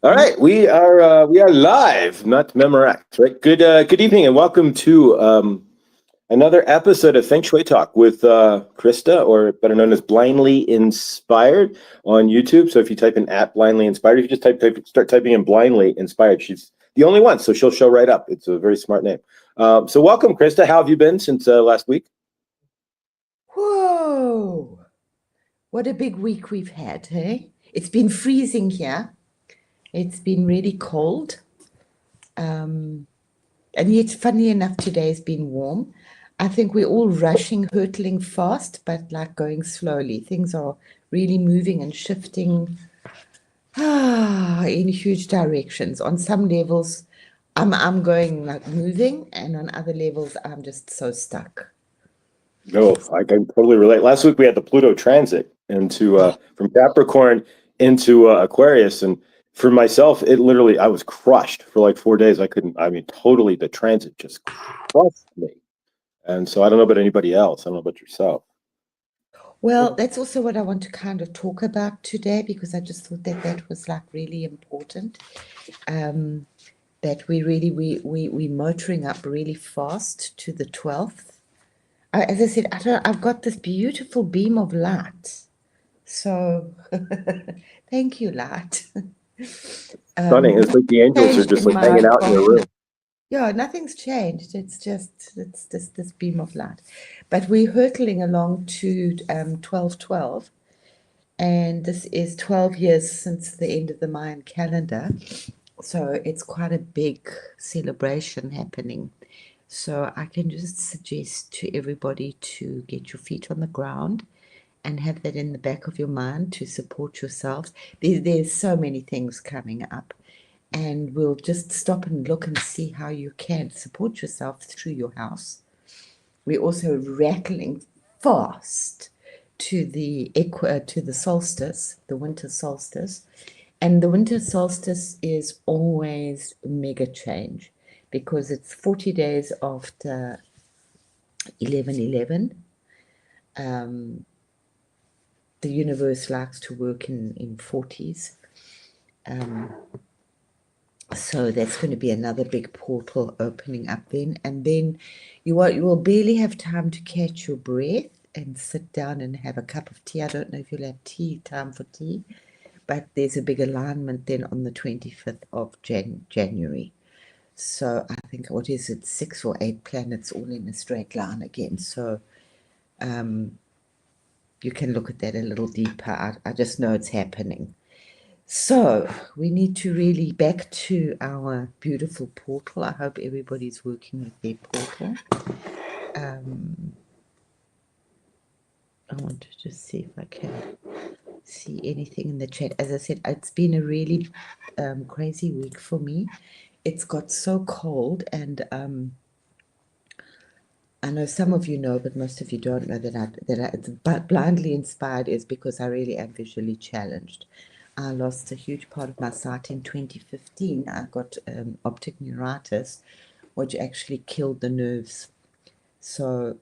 All right, we are live, not Memorex, right? Good evening, and welcome to another episode of Feng Shui Talk with Krista, or better known as Blindly Inspired, on YouTube. So if you type in @Blindly Inspired, if you just start typing in Blindly Inspired, she's the only one, so she'll show right up. It's a very smart name. So welcome, Krista. How have you been since last week? Whoa! What a big week we've had, hey? It's been freezing here. It's been really cold. And yet, funny enough, today's been warm. I think we're all rushing, hurtling fast, but like going slowly. Things are really moving and shifting in huge directions. On some levels, I'm going like moving, and on other levels, I'm just so stuck. No, I can totally relate. Last week we had the Pluto transit into from Capricorn into Aquarius, and for myself, I was crushed for like 4 days. I couldn't. I mean, totally, the transit just crushed me. And so I don't know about anybody else. I don't know about yourself. Well, that's also what I want to kind of talk about today, because I just thought that that was like really important. That we're motoring up really fast to the 12th. As I said, I've got this beautiful beam of light. So thank you, light. Stunning. It's like the angels are Changed just in like my hanging out in your room. Yeah, nothing's changed. It's just this beam of light. But we're hurtling along to 1212, and this is 12 years since the end of the Mayan calendar. So it's quite a big celebration happening. So I can just suggest to everybody to get your feet on the ground and have that in the back of your mind to support yourselves. There's so many things coming up, and we'll just stop and look and see how you can support yourself through your house. We're also rattling fast to the solstice, the winter solstice. And the winter solstice is always mega change, because it's 40 days after 11/11. The universe likes to work in 40s. So that's going to be another big portal opening up then. And then you will barely have time to catch your breath and sit down and have a cup of tea. I don't know if you'll have time for tea, but there's a big alignment then on the 25th of January. So I think, what is it, 6 or 8 planets all in a straight line again. So you can look at that a little deeper. I just know it's happening. So we need to really back to our beautiful portal. I hope everybody's working with their portal. I want to just see if I can see anything in the chat. As I said, it's been a really crazy week for me. It's got so cold, and I know some of you know, but most of you don't know that blindly inspired is because I really am visually challenged. I lost a huge part of my sight in 2015. I got optic neuritis, which actually killed the nerves. So,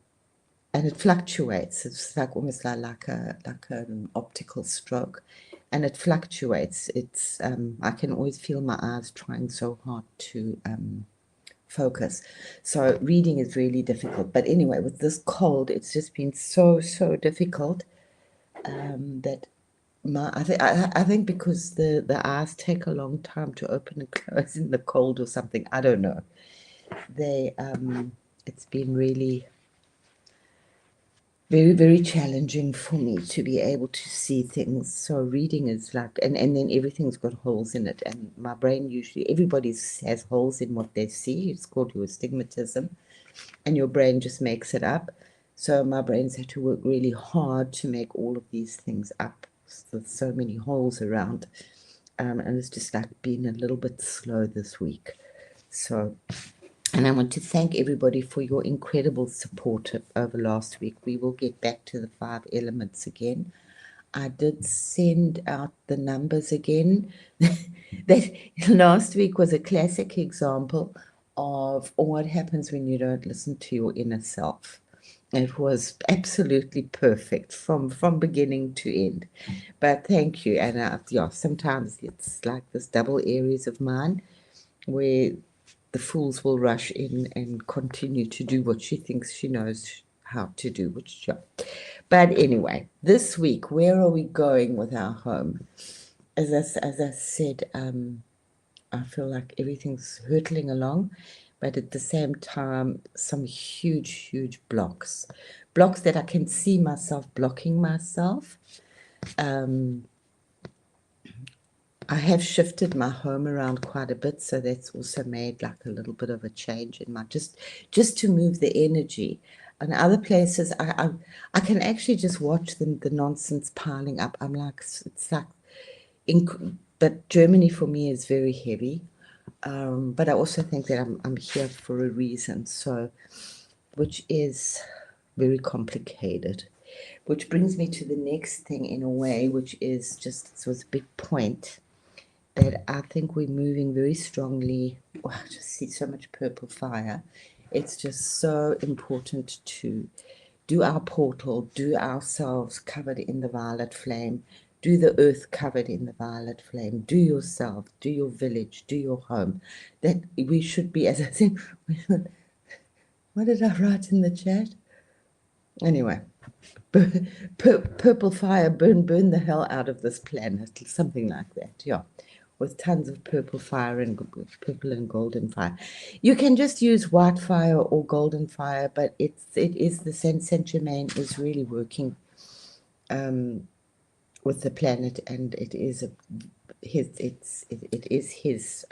and it fluctuates. It's like almost like an optical stroke, and it fluctuates. It's I can always feel my eyes trying so hard to focus. So reading is really difficult. But anyway, with this cold, it's just been so difficult that I think because the eyes take a long time to open and close in the cold or something. I don't know. It's been really very challenging for me to be able to see things. So reading is like, and then everything's got holes in it, and my brain usually, everybody has holes in what they see. It's called your astigmatism, and your brain just makes it up. So my brain's had to work really hard to make all of these things up with so many holes around. And it's just like been a little bit slow this week. So, and I want to thank everybody for your incredible support over last week. We will get back to the 5 elements again. I did send out the numbers again. That last week was a classic example of what happens when you don't listen to your inner self. It was absolutely perfect from beginning to end. But thank you. And yeah, sometimes it's like this double Aries of mine where the fools will rush in and continue to do what she thinks she knows how to do, which yeah. But anyway, this week, where are we going with our home? As I said, I feel like everything's hurtling along, but at the same time, some huge blocks that I can see myself blocking myself. I have shifted my home around quite a bit, so that's also made like a little bit of a change in my just to move the energy. And other places, I can actually just watch the nonsense piling up. I'm like, it's like, but Germany for me is very heavy. But I also think that I'm here for a reason, so which is very complicated. Which brings me to the next thing in a way, which is just so it's a big point that I think we're moving very strongly. Oh, I just see so much purple fire. It's just so important to do our portal, do ourselves covered in the violet flame, do the earth covered in the violet flame, do yourself, do your village, do your home. That we should be, as I said, what did I write in the chat? Anyway, purple fire, burn the hell out of this planet, something like that, yeah. With tons of purple fire and purple and golden fire. You can just use white fire or golden fire, but it is the Saint Germain is really working with the planet, and it is his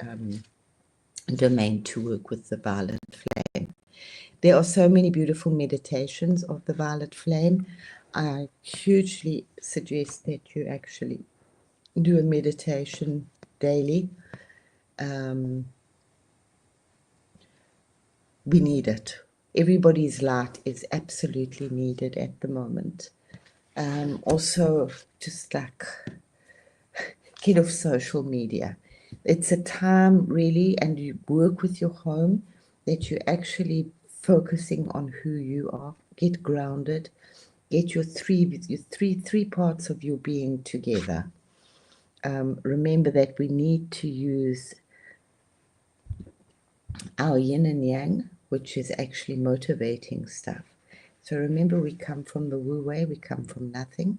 domain to work with the violet flame. There are so many beautiful meditations of the violet flame. I hugely suggest that you actually do a meditation daily. We need it. Everybody's light is absolutely needed at the moment. Also, just like get off social media. It's a time really, and you work with your home that you're actually focusing on who you are. Get grounded. Get your three parts of your being together. Remember that we need to use our yin and yang, which is actually motivating stuff. So remember, we come from the Wu Wei, we come from nothing,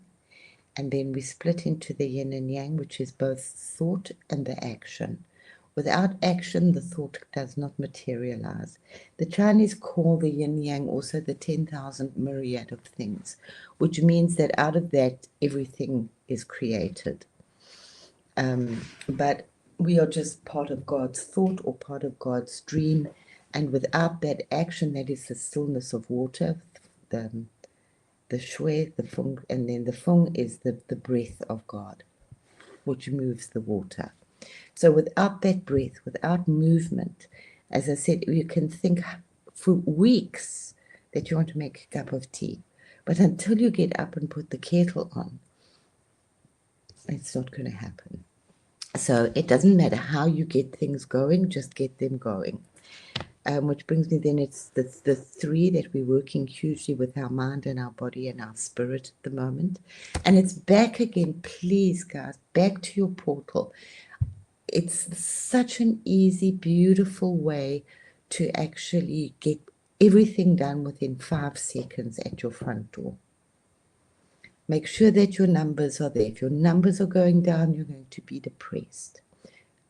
and then we split into the yin and yang, which is both thought and the action. Without action, the thought does not materialize. The Chinese call the yin yang also the 10,000 myriad of things, which means that out of that, everything is created. But we are just part of God's thought or part of God's dream. And without that action, that is the stillness of water, the Shui, the Fung, and then the Fung is the breath of God, which moves the water. So without that breath, without movement, as I said, you can think for weeks that you want to make a cup of tea. But until you get up and put the kettle on, it's not going to happen. So it doesn't matter how you get things going, just get them going. Which brings me then, it's the three that we're working hugely with our mind and our body and our spirit at the moment. And it's back again, please, guys, back to your portal. It's such an easy, beautiful way to actually get everything done within 5 seconds at your front door. Make sure that your numbers are there. If your numbers are going down, you're going to be depressed.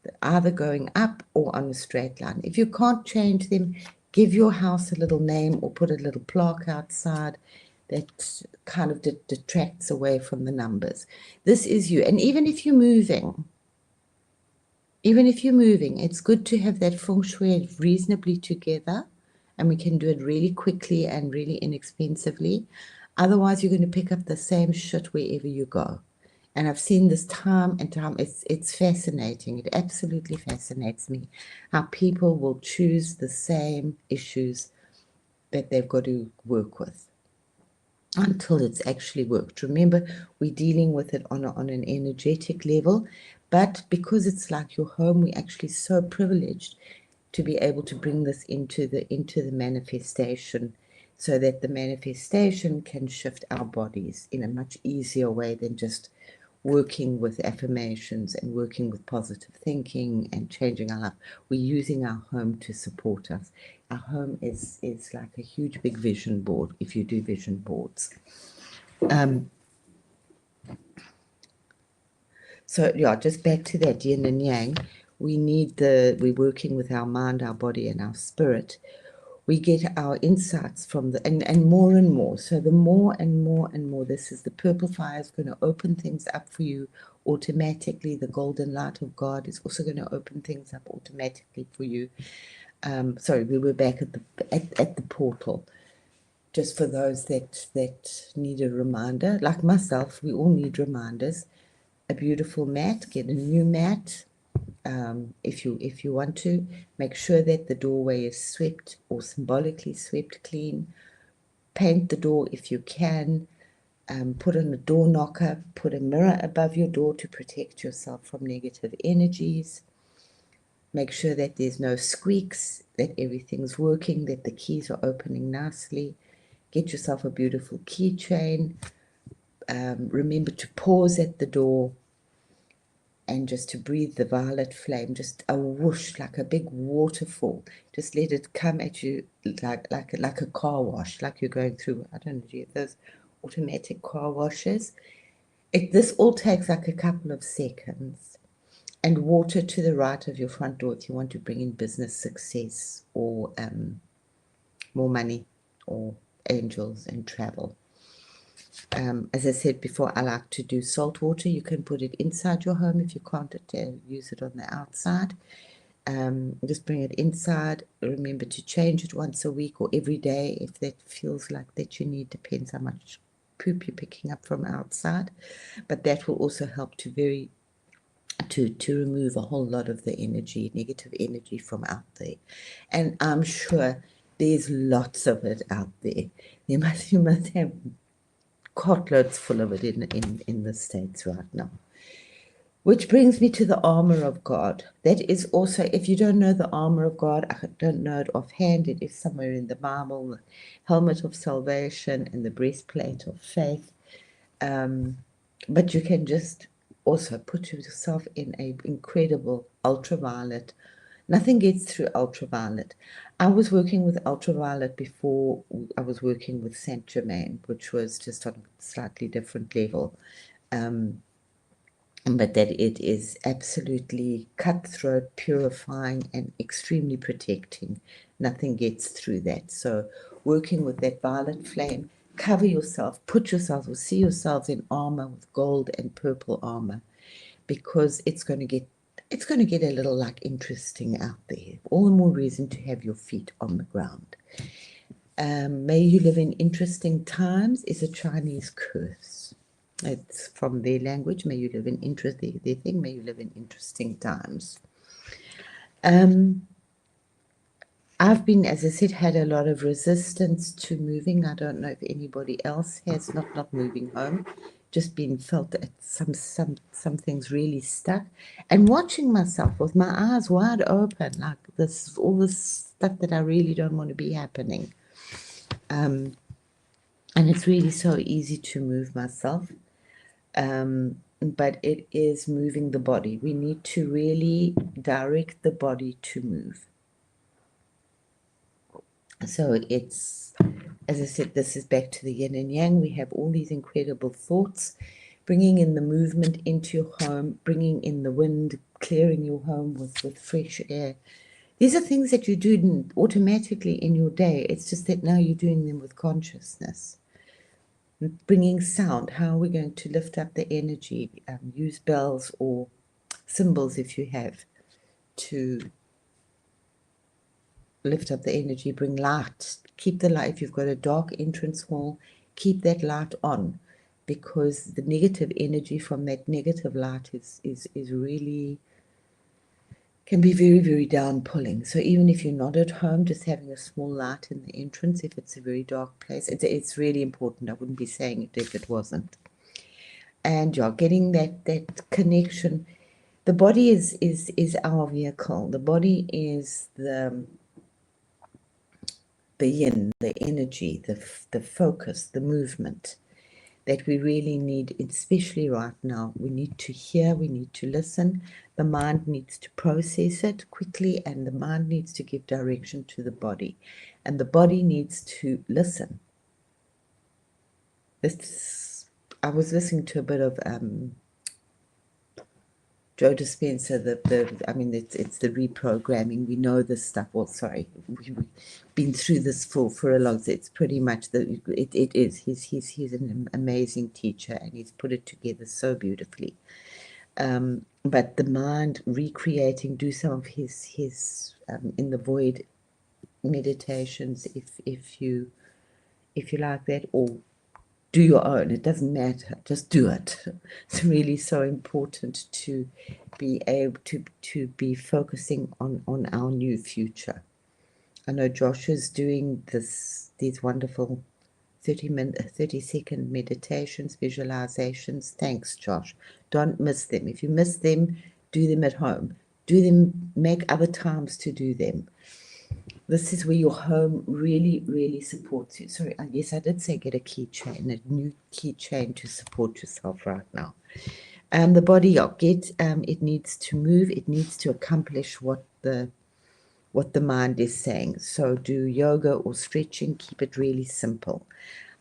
They're either going up or on a straight line. If you can't change them, give your house a little name or put a little plaque outside that kind of detracts away from the numbers. This is you. And even if you're moving, it's good to have that Feng Shui reasonably together, and we can do it really quickly and really inexpensively. Otherwise, you're going to pick up the same shit wherever you go. And I've seen this time and time. It's fascinating. It absolutely fascinates me how people will choose the same issues that they've got to work with until it's actually worked. Remember, we're dealing with it on an energetic level, but because it's like your home, we're actually so privileged to be able to bring this into the manifestation so that the manifestation can shift our bodies in a much easier way than just working with affirmations and working with positive thinking and changing our life. We're using our home to support us. Our home is like a huge big vision board if you do vision boards. So yeah, just back to that yin and yang. We're working with our mind, our body, and our spirit. We get our insights from and more. So the more and more, this is the purple fire is going to open things up for you automatically. The golden light of God is also going to open things up automatically for you. Sorry, we were back at the portal. Just for those that need a reminder, like myself, we all need reminders. A beautiful mat, get a new mat. If you want to, make sure that the doorway is swept or symbolically swept clean. Paint the door if you can. Put on a door knocker. Put a mirror above your door to protect yourself from negative energies. Make sure that there's no squeaks, that everything's working, that the keys are opening nicely. Get yourself a beautiful keychain. Remember to pause at the door and just to breathe the violet flame, just a whoosh, like a big waterfall. Just let it come at you like a car wash, like you're going through, I don't know, do you have those automatic car washes? This all takes like a couple of seconds. And water to the right of your front door if you want to bring in business success or more money or angels and travel. As I said before, I like to do salt water. You can put it inside your home if you can't use it on the outside. Just bring it inside. Remember to change it once a week or every day if that feels like that you need. Depends how much poop you're picking up from outside. But that will also help to remove a whole lot of the energy, negative energy from out there. And I'm sure there's lots of it out there. You must have cartloads full of it in the States right now. Which brings me to the armor of God. That is also, if you don't know the armor of God, I don't know it offhand, it is somewhere in the Bible, the helmet of salvation and the breastplate of faith. But you can just also put yourself in an incredible ultraviolet. Nothing gets through ultraviolet. I was working with ultraviolet before I was working with Saint Germain, which was just on a slightly different level. But that it is absolutely cutthroat, purifying, and extremely protecting. Nothing gets through that. So working with that violet flame, cover yourself, put yourself or see yourselves in armor with gold and purple armor, because it's going to get a little like interesting out there. All the more reason to have your feet on the ground. May you live in interesting times is a Chinese curse. It's from their language. May you live in their thing. May you live in interesting times. I've been, as I said, had a lot of resistance to moving. I don't know if anybody else has, not moving home, just been felt that some things really stuck. And watching myself with my eyes wide open, like all this stuff that I really don't want to be happening. And it's really so easy to move myself. But it is moving the body. We need to really direct the body to move. So it's, as I said, this is back to the yin and yang. We have all these incredible thoughts, bringing in the movement into your home, bringing in the wind, clearing your home with fresh air. These are things that you do automatically in your day. It's just that now you're doing them with consciousness. Bringing sound, how are we going to lift up the energy? Use bells or symbols if you have to lift up the energy. Bring light, keep the light. If you've got a dark entrance hall, keep that light on, because the negative energy from that negative light is really can be very, very down pulling. So even if you're not at home, just having a small light in the entrance, if it's a very dark place, it's really important. I wouldn't be saying it if it wasn't. And you're getting that connection. The body is our vehicle. The body is the yin, the energy, the focus, the movement that we really need, especially right now. We need to hear, we need to listen. The mind needs to process it quickly, and the mind needs to give direction to the body, and the body needs to listen. I was listening to a bit of Joe Dispenza, it's the reprogramming. We know this stuff. Well, sorry, we've been through this for a long time. It's pretty much it is. He's an amazing teacher, and he's put it together so beautifully. But the mind recreating, do some of his in the void meditations, if you like that, or do your own. It doesn't matter. Just do it. It's really so important to be able to be focusing on our new future. I know Josh is doing these wonderful 30-second meditations, visualizations. Thanks, Josh. Don't miss them. If you miss them, do them at home. Do them, make other times to do them. This is where your home really, really supports you. Sorry, yes, I did say get a keychain, a new keychain to support yourself right now. The body, it needs to move. It needs to accomplish what the mind is saying. So do yoga or stretching. Keep it really simple.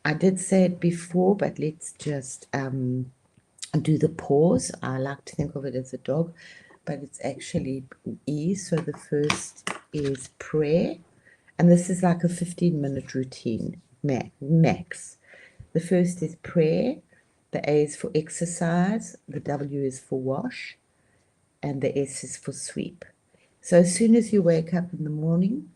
I did say it before, but let's just do the pause. I like to think of it as a dog, but it's actually E. So the first is prayer, and this is like a 15-minute routine max. The first is prayer, the A is for exercise, the W is for wash, and the S is for sweep. So as soon as you wake up in the morning,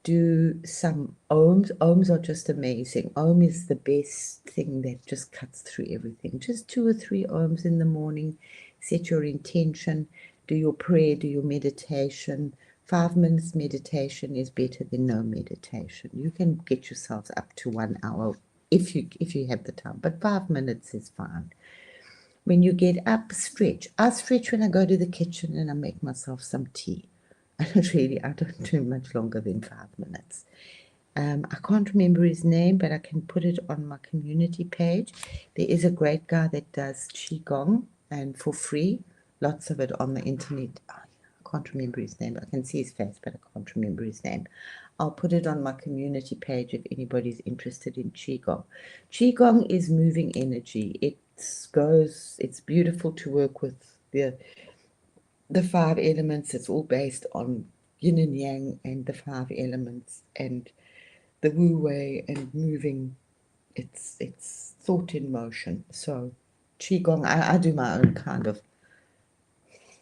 do some ohms. Ohms are just amazing. Ohm is the best thing that just cuts through everything. Just 2 or 3 ohms in the morning. Set your intention. Do your prayer. Do your meditation. 5 minutes meditation is better than no meditation. You can get yourselves up to 1 hour if you have the time, but 5 minutes is fine. When you get up, stretch. I stretch when I go to the kitchen and I make myself some tea. I don't do much longer than 5 minutes. I can't remember his name, but I can put it on my community page. There is a great guy that does Qigong, and for free, lots of it on the internet. I can't remember his name. I can see his face, but I can't remember his name. I'll put it on my community page if anybody's interested in Qigong. Qigong is moving energy. It's beautiful to work with the 5 elements. It's all based on yin and yang and the 5 elements and the wu wei and moving. It's thought in motion. So Qigong, I do my own kind of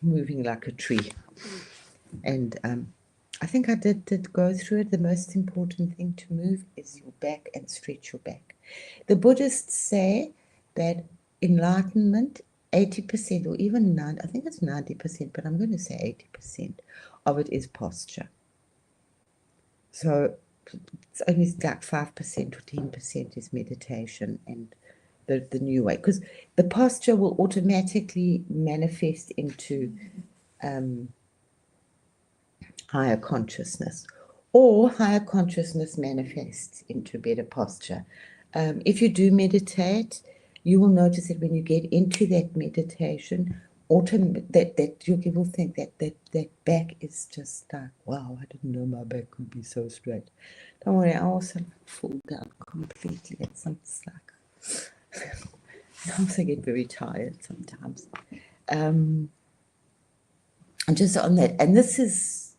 moving like a tree. And I think I did go through it. The most important thing to move is your back and stretch your back. The Buddhists say that enlightenment, 80% or even 90%, I think it's 90%, but I'm going to say 80% of it is posture. So it's only like 5% or 10% is meditation and the new way, because the posture will automatically manifest into higher consciousness, or higher consciousness manifests into better posture. If you do meditate, you will notice that when you get into that meditation, that you will think that back is just like, wow, I didn't know my back could be so straight. Don't worry, I also fall down completely. It's like I also get very tired sometimes. And just on that, and this is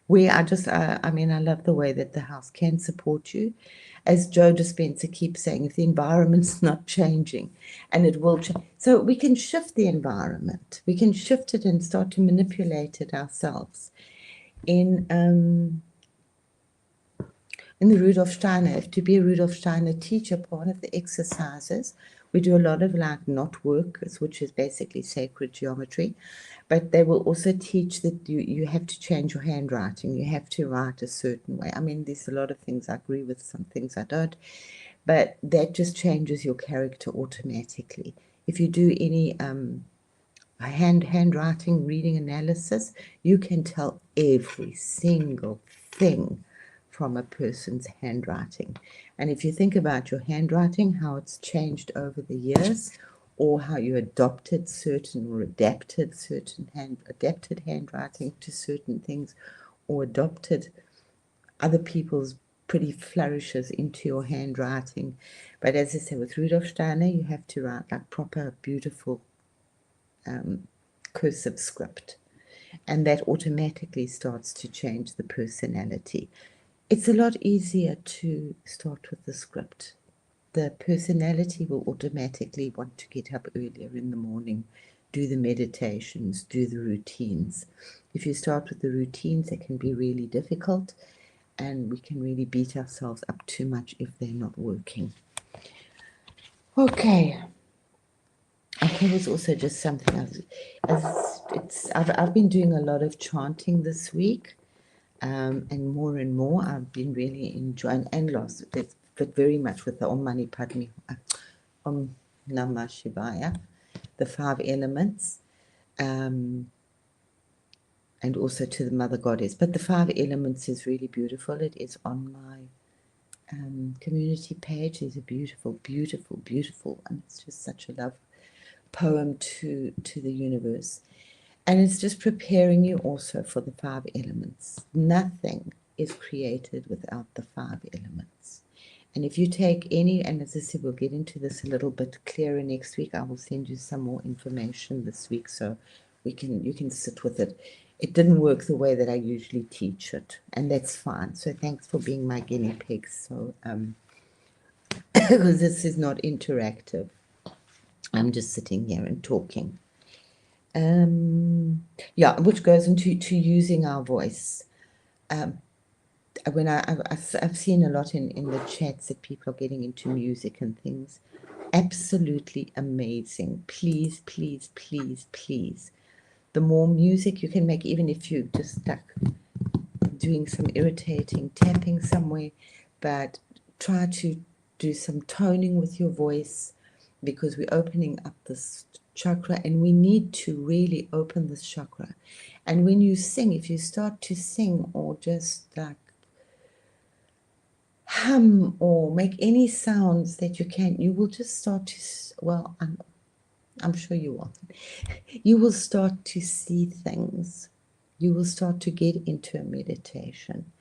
where I love the way that the house can support you. As Joe Dispenza keeps saying, if the environment's not changing, and it will change, so we can shift the environment. We can shift it and start to manipulate it ourselves. In the Rudolf Steiner, if to be a Rudolf Steiner teacher, part of the exercises, we do a lot of like knot work, which is basically sacred geometry, but they will also teach that you have to change your handwriting. You have to write a certain way. I mean, there's a lot of things I agree with, some things I don't, but that just changes your character automatically. If you do any handwriting reading analysis, you can tell every single thing from a person's handwriting. And if you think about your handwriting, how it's changed over the years, or how you adopted certain or adapted handwriting to certain things, or adopted other people's pretty flourishes into your handwriting. But as I say, with Rudolf Steiner, you have to write like proper, beautiful cursive script. And that automatically starts to change the personality. It's a lot easier to start with the script. The personality will automatically want to get up earlier in the morning, do the meditations, do the routines. If you start with the routines, it can be really difficult, and we can really beat ourselves up too much if they're not working. Okay. There's also just something else. I've been doing a lot of chanting this week, and more. I've been really enjoying, and lost it, but very much with the Om Mani Padme, Om Namah Shivaya, the 5 elements, and also to the Mother Goddess. But the 5 elements is really beautiful. It is on my community page. There's a beautiful, and it's just such a love poem to the universe. And it's just preparing you also for the 5 elements. Nothing is created without the 5 elements. And if you take any, and as I said, we'll get into this a little bit clearer next week. I will send you some more information this week so you can sit with it. It didn't work the way that I usually teach it, and that's fine. So thanks for being my guinea pig. So because this is not interactive. I'm just sitting here and talking. Yeah, which goes into using our voice. When I've seen a lot in the chats that people are getting into music and things. Absolutely amazing. Please, please, please, please. The more music you can make, even if you're just stuck doing some irritating tapping somewhere, but try to do some toning with your voice, because we're opening up this chakra, and we need to really open this chakra. And when you sing, if you start to sing or just like hum or make any sounds that you can, you will just start to, well, I'm sure you will. You will start to see things. You will start to get into a meditation.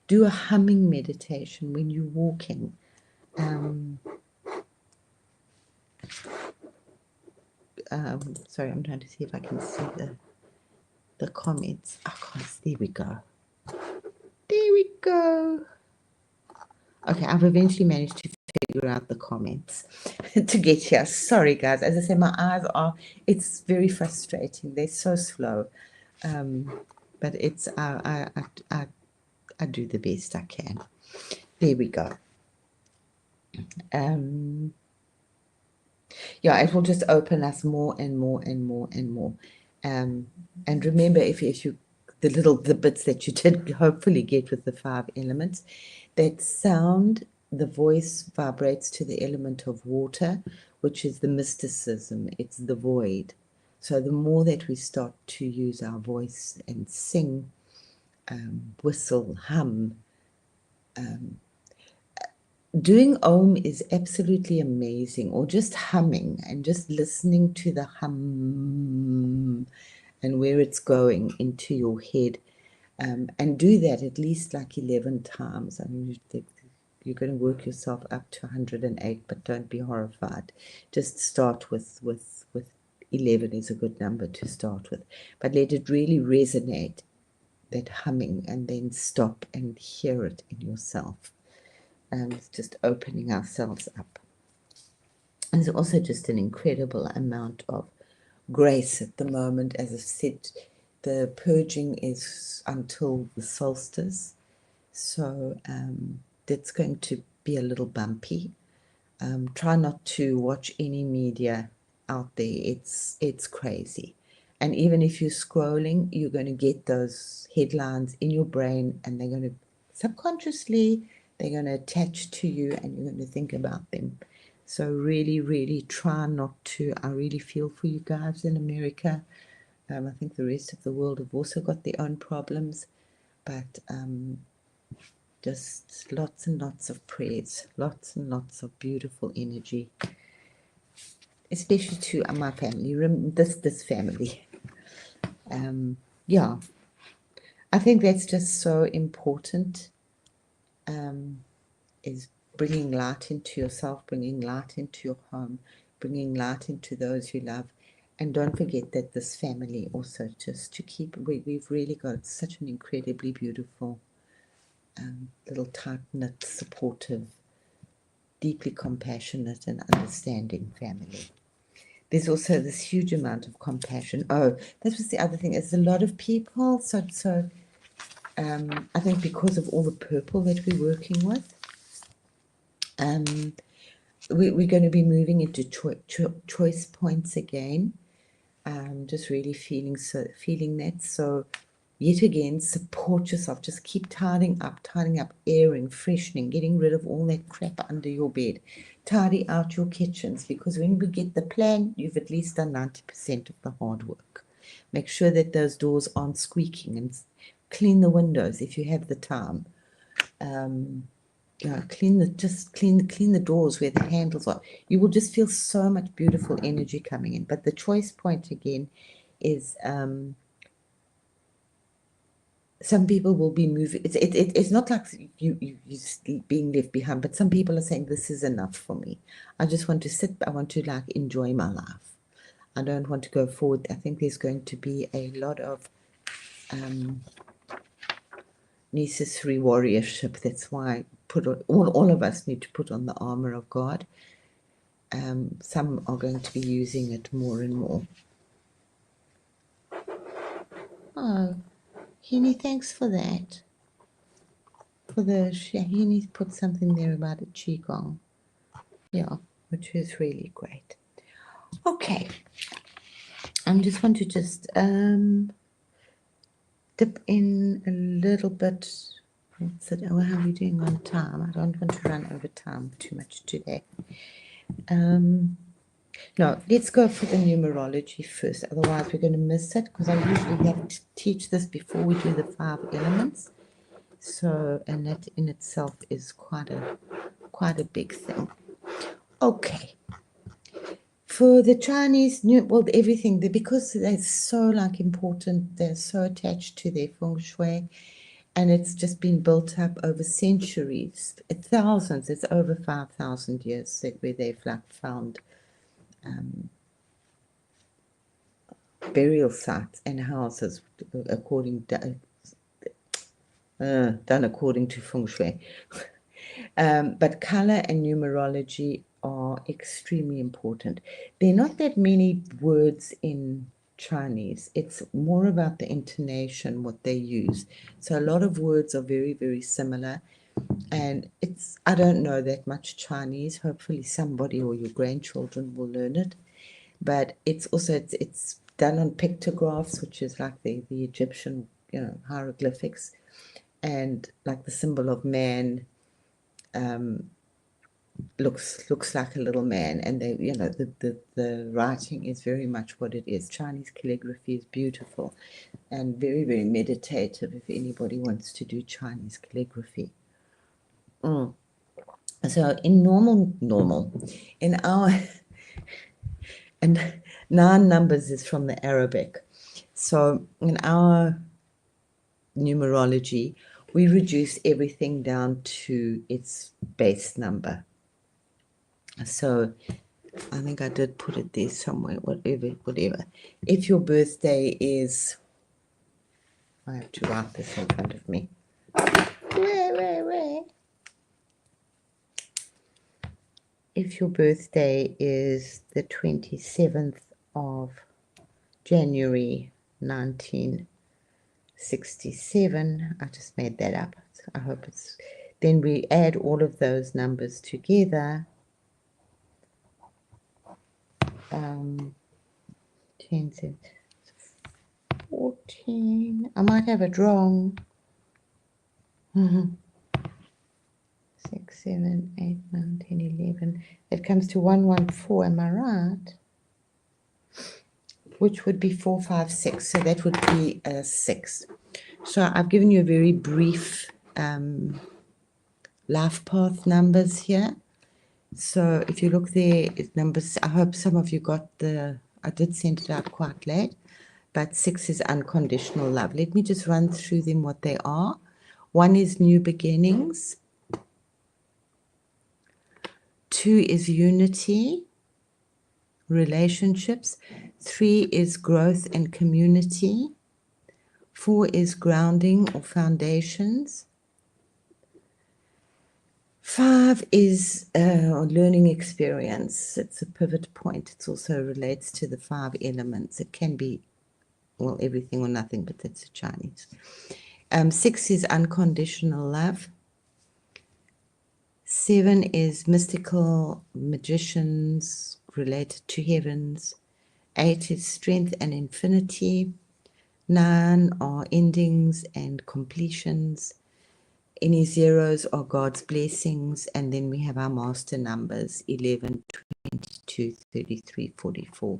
Do a humming meditation when you're walking. Sorry, I'm trying to see if I can see the comments. Oh, gosh, there we go. There we go. Okay, I've eventually managed to figure out the comments to get here. Sorry, guys. As I said, my eyes are, it's very frustrating. They're so slow. But it's, I do the best I can. There we go. Yeah, it will just open us more and more and more and more. And remember, if you the bits that you did hopefully get with the 5 elements, that sound, the voice vibrates to the element of water, which is the mysticism. It's the void. So the more that we start to use our voice and sing, whistle, hum, doing Om is absolutely amazing, or just humming and just listening to the hum and where it's going into your head. And do that at least like 11 times. I mean, you're going to work yourself up to 108, but don't be horrified. Just start with 11 is a good number to start with. But let it really resonate, that humming, and then stop and hear it in yourself. And it's just opening ourselves up. And there's also just an incredible amount of grace at the moment. As I said, the purging is until the solstice, so that's going to be a little bumpy. Try not to watch any media out there. It's crazy. And even if you're scrolling, you're going to get those headlines in your brain, and they're going to subconsciously, they're going to attach to you, and you're going to think about them. So really, really try not to. I really feel for you guys in America. I think the rest of the world have also got their own problems, but just lots and lots of prayers, lots and lots of beautiful energy, especially to my family, this family. Yeah, I think that's just so important, is bringing light into yourself, bringing light into your home, bringing light into those you love. And don't forget that this family also, just to keep, we've really got such an incredibly beautiful, little tight-knit, supportive, deeply compassionate and understanding family. There's also this huge amount of compassion. Oh, that was the other thing. Is a lot of people. I think because of all the purple that we're working with, we're going to be moving into choice points again. Just really feeling that. So yet again, support yourself. Just keep tidying up, airing, freshening, getting rid of all that crap under your bed. Tidy out your kitchens, because when we get the plan, you've at least done 90% of the hard work. Make sure that those doors aren't squeaking, and clean the windows if you have the time. Clean the doors where the handles are. You will just feel so much beautiful energy coming in. But the choice point again is, some people will be moving. It's not like you being left behind, but some people are saying, this is enough for me. I just want to sit. I want to like enjoy my life. I don't want to go forward. I think there's going to be a lot of necessary warriorship. That's why all of us need to put on the armor of God. Some are going to be using it more and more. Oh, Henny, thanks for that. For the Henny put something there about a qigong. Yeah, which is really great. Okay, I just want to just dip in a little bit. How are we doing on time? I don't want to run over time too much today. No, let's go for the numerology first. Otherwise, we're going to miss it, because I usually have to teach this before we do the 5 elements. So, and that in itself is quite a big thing. Okay. For the Chinese, everything, because they're so like important, they're so attached to their Feng Shui, and it's just been built up over centuries, thousands. It's over 5,000 years where they've like found burial sites and houses done according to Feng Shui. But color and numerology are extremely important. There are not that many words in Chinese. It's more about the intonation, what they use. So a lot of words are very, very similar. And I don't know that much Chinese. Hopefully somebody or your grandchildren will learn it. But it's also, it's done on pictographs, which is like the Egyptian, hieroglyphics. And like the symbol of man looks like a little man, and the writing is very much what it is. Chinese calligraphy is beautiful and very, very meditative if anybody wants to do Chinese calligraphy. So in normal, in our, and 9 numbers is from the Arabic. So in our numerology, we reduce everything down to its base number. So I think I did put it there somewhere, whatever. If your birthday is, I have to write this in front of me. Where? If your birthday is the 27th of January 1967, I just made that up. So I hope it's, then we add all of those numbers together. 10, 14. I might have it wrong. 6, 7, 8, 9, 10, 11. It comes to 114. Am I right? Which would be 4, 5, 6. So that would be a 6. So I've given you a very brief life path numbers here. So if you look there, it's numbers, I hope some of you got I did send it out quite late, but 6 is unconditional love. Let me just run through them, what they are. 1 is new beginnings. 2 is unity, relationships. 3 is growth and community. 4 is grounding or foundations. 5 is learning experience. It's a pivot point. It also relates to the 5 elements. It can be, well, everything or nothing, but that's the Chinese. 6 is unconditional love. 7 is mystical magicians related to heavens. 8 is strength and infinity. 9 are endings and completions. Any zeros are God's blessings. And then we have our master numbers, 11, 22, 33, 44,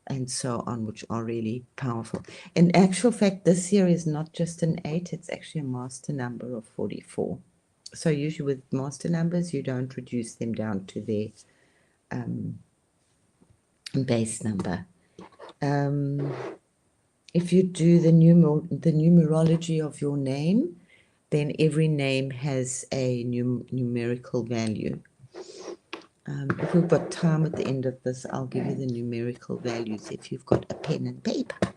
and so on, which are really powerful. In actual fact, this here is not just an 8, it's actually a master number of 44. So usually with master numbers, you don't reduce them down to their base number. If you do the numerology of your name, then every name has a numerical value. If we've got time at the end of this, I'll give you the numerical values if you've got a pen and paper.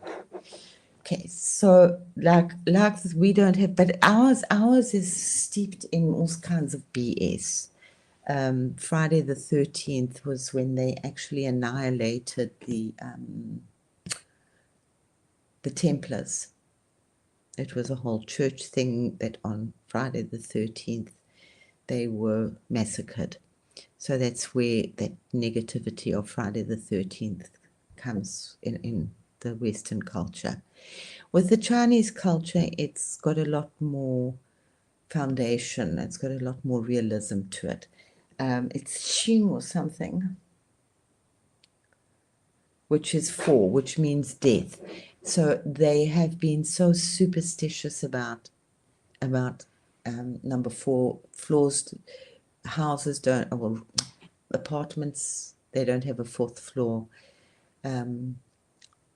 Okay, so like we don't have, but ours is steeped in all kinds of BS. Friday the 13th was when they actually annihilated the Templars. It was a whole church thing that on Friday the 13th they were massacred. So that's where that negativity of Friday the 13th comes in the Western culture. With the Chinese culture, it's got a lot more foundation. It's got a lot more realism to it. It's Xing or something, which is 4, which means death. So they have been so superstitious about number 4 floors. Houses don't, well, apartments, they don't have a 4th floor.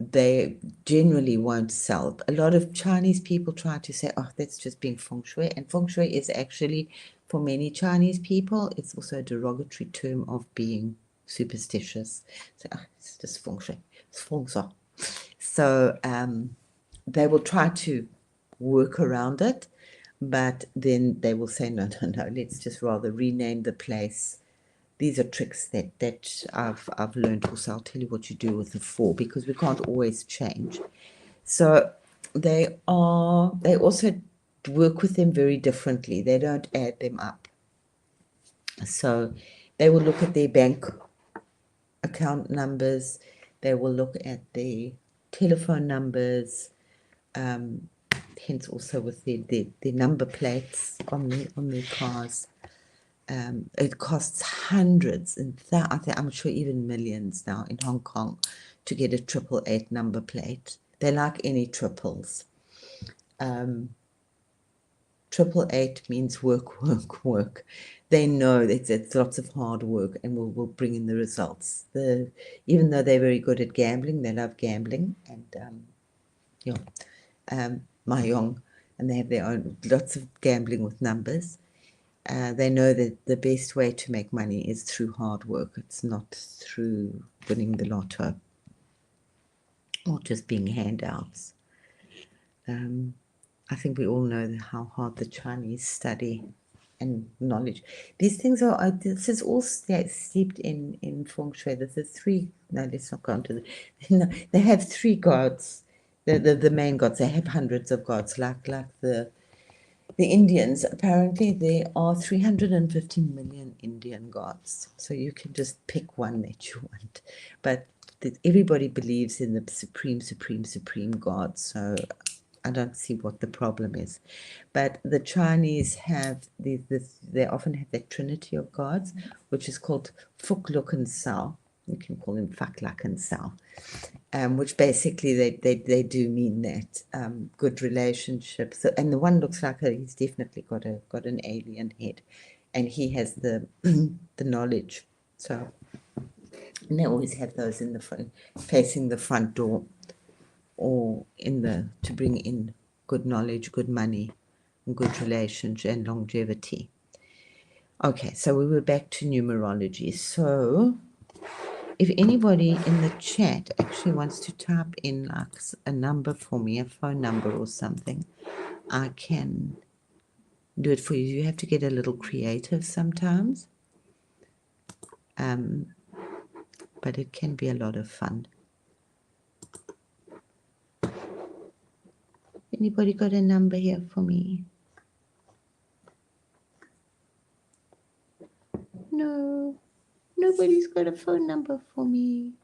They generally won't sell. A lot of Chinese people try to say, oh, that's just being Feng Shui. And Feng Shui is actually, for many Chinese people, it's also a derogatory term of being superstitious. So, oh, it's just Feng Shui. It's Feng Shui. So they will try to work around it, but then they will say, no, let's just rather rename the place. These are tricks that I've learned also. I'll tell you what you do with the 4, because we can't always change. So they also work with them very differently. They don't add them up. So they will look at their bank account numbers. They will look at their telephone numbers, hence also with their number plates on their cars. It costs hundreds and I'm sure even millions now in Hong Kong to get a 888 number plate. They're like any triples. 888 means work, work, work. They know it's lots of hard work and will bring in the results. Even though they're very good at gambling, they love gambling, and Mahjong, and they have their own lots of gambling with numbers. They know that the best way to make money is through hard work. It's not through winning the lotto or just being handouts. I think we all know how hard the Chinese study and knowledge. These things this is all steeped in Feng Shui. There's the 3, no, let's not go into no, they have 3 gods, the main gods. They have hundreds of gods, like the Indians. Apparently there are 350 million Indian gods. So you can just pick one that you want. But everybody believes in the supreme God. So I don't see what the problem is. But the Chinese have they often have that trinity of gods, which is called Fuk, Luk, and Sao. You can call them fuck, luck, and sell, which basically they do mean that good relationships. So, and the one looks like he's definitely got an alien head, and he has the the knowledge. So, and they always have those in the front, facing the front door, or to bring in good knowledge, good money, and good relationship and longevity. Okay, so we were back to numerology. So if anybody in the chat actually wants to type in like a number for me, a phone number or something, I can do it for you. You have to get a little creative sometimes, but it can be a lot of fun. Anybody got a number here for me? No, nobody's got a phone number for me.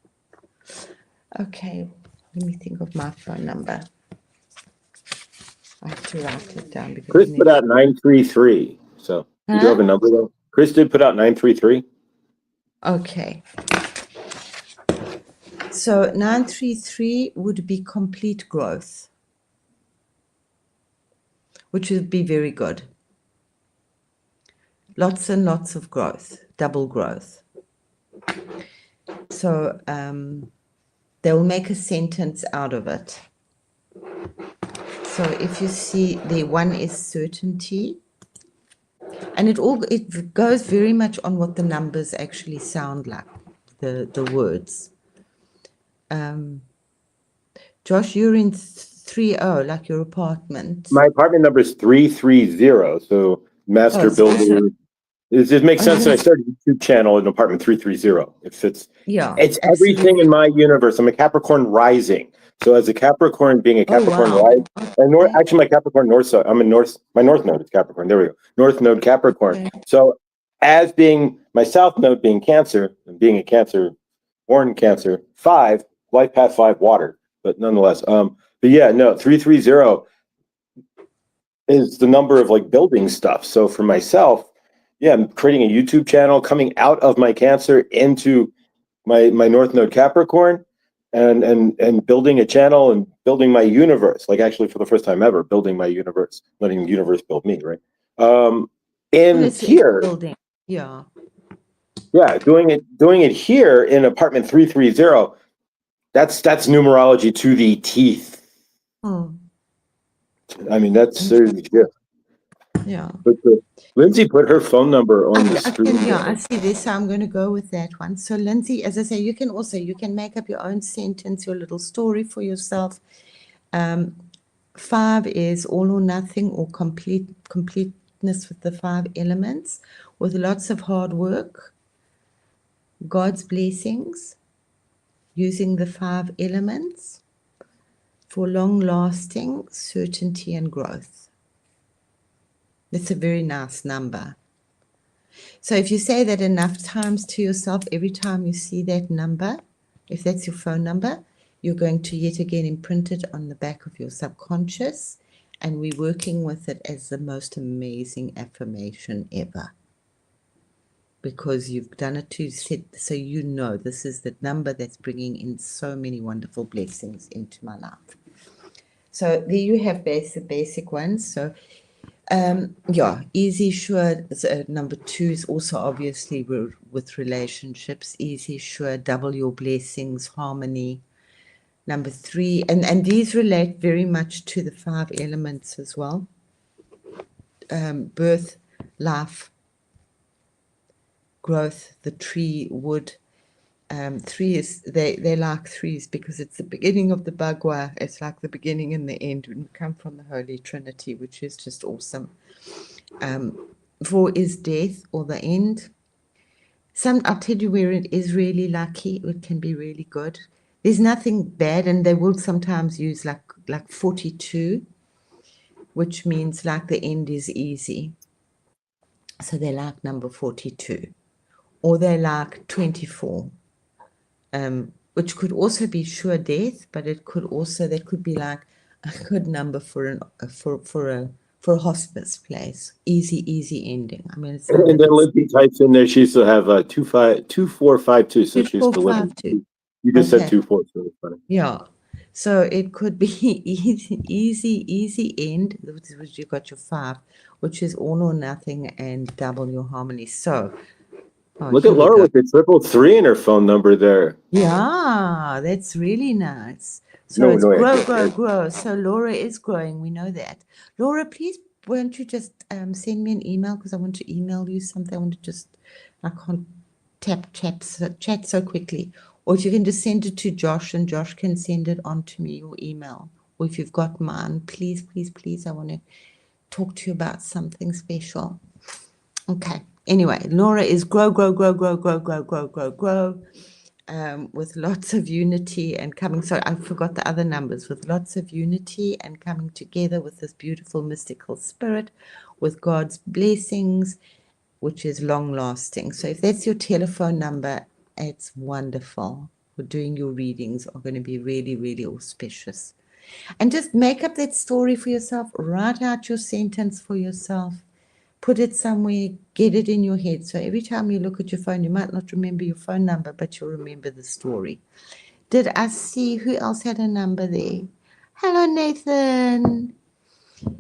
Okay, let me think of my phone number. I have to write it down because Chris put out 933. So you do have a number though. Chris did put out 933. Okay. So 933 would be complete growth, which would be very good. Lots and lots of growth, double growth. So they'll make a sentence out of it. So if you see the one is certainty, and it goes very much on what the numbers actually sound like, the words. Josh, you're in 30, like your apartment. My apartment number is 330. So master builder. It just makes sense that I started a YouTube channel in apartment 330. It fits. Yeah, it's everything in my universe. I'm a Capricorn rising. So as a Capricorn, being a Capricorn rising, and actually my Capricorn north side, I'm in my north node is Capricorn. There we go. North node Capricorn. Okay. So as being my south node being Cancer, and being a Cancer, born Cancer, 5, life path 5, water. But nonetheless, but yeah, no, 330 is the number of like building stuff. So for myself, yeah, I'm creating a YouTube channel, coming out of my Cancer into my North Node Capricorn, and building a channel and building my universe. Like actually for the first time ever, building my universe, letting the universe build me, right? Here, building. Yeah, doing it here in apartment 330. That's numerology to the teeth. I mean, that's seriously good. Yeah. But Lindsay put her phone number on the screen. I see this, so I'm going to go with that one. So Lindsay, as I say, you can make up your own sentence, your little story for yourself. 5 is all or nothing, or completeness with the 5 elements, with lots of hard work, God's blessings, using the 5 elements for long-lasting certainty and growth. That's a very nice number. So if you say that enough times to yourself, every time you see that number, if that's your phone number, you're going to yet again imprint it on the back of your subconscious, and we're working with it as the most amazing affirmation ever. Because you've done it to set, so you know this is the number that's bringing in so many wonderful blessings into my life. So there you have the basic ones. So easy, sure. Number 2 is also obviously with relationships. Easy, sure, double your blessings, harmony. Number 3, and these relate very much to the 5 elements as well. Birth, life, growth, the tree, wood. 3 is, they like 3s because it's the beginning of the Bhagwa. It's like the beginning and the end. We come from the Holy Trinity, which is just awesome. 4 is death, or the end. I'll tell you where it is really lucky. It can be really good. There's nothing bad, and they will sometimes use like 42, which means like the end is easy. So they like number 42, or they like 24, which could also be sure death, but that could be like a good number for for a hospice place. Easy ending. I mean, it sounds And like then it's Limpy types in there. She used to have 2452, so she's the Limpy. 2452. You just said Okay. 24, so it's funny. Yeah. So it could be easy end, which you've got your 5, which is all or nothing and double your harmony. So, Look here at we Laura go. with the 333 in her phone number there. Yeah, that's really nice. So No, it's no, I grow, can't grow, hear. grow. So Laura is growing. We know that. Laura, please, won't you just send me an email because I want to email you something. I want to just, I can't chat so quickly. Or if you can just send it to Josh and Josh can send it on to me, your email. Or if you've got mine, please, I want to talk to you about something special. Okay. Anyway, Laura is grow, grow, grow, grow, grow, grow, grow, grow, grow. With lots of unity and coming. So I forgot the other numbers. With lots of unity and coming together with this beautiful mystical spirit, with God's blessings, which is long lasting. So if that's your telephone number, it's wonderful. For doing your readings are going to be really, really auspicious. And just make up that story for yourself. Write out your sentence for yourself. Put it somewhere, get it in your head. So every time you look at your phone, you might not remember your phone number, but you'll remember the story. Did I see who else had a number there? Hello, Nathan.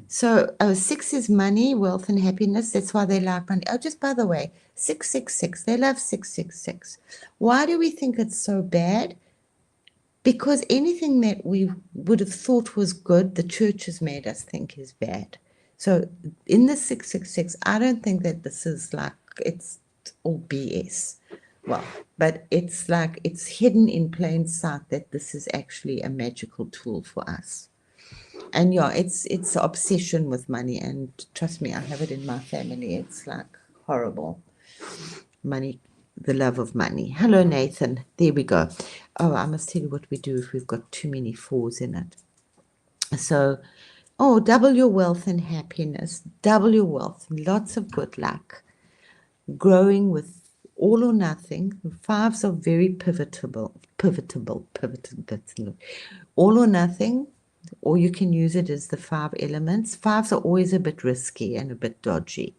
So 6 is money, wealth, and happiness. That's why they like money. Oh, just by the way, 666. They love 666. Why do we think it's so bad? Because anything that we would have thought was good, the church has made us think is bad. So in the 666, I don't think that this is like, it's all BS. Well, but it's like, it's hidden in plain sight that this is actually a magical tool for us. And yeah, it's obsession with money. And trust me, I have it in my family. It's like horrible. Money, the love of money. Hello, Nathan. There we go. Oh, I must tell you what we do if we've got too many 4s in it. So, double your wealth and happiness, double your wealth, lots of good luck, growing with all or nothing. 5s are very pivotal. All or nothing, or you can use it as the 5 elements. 5s are always a bit risky and a bit dodgy.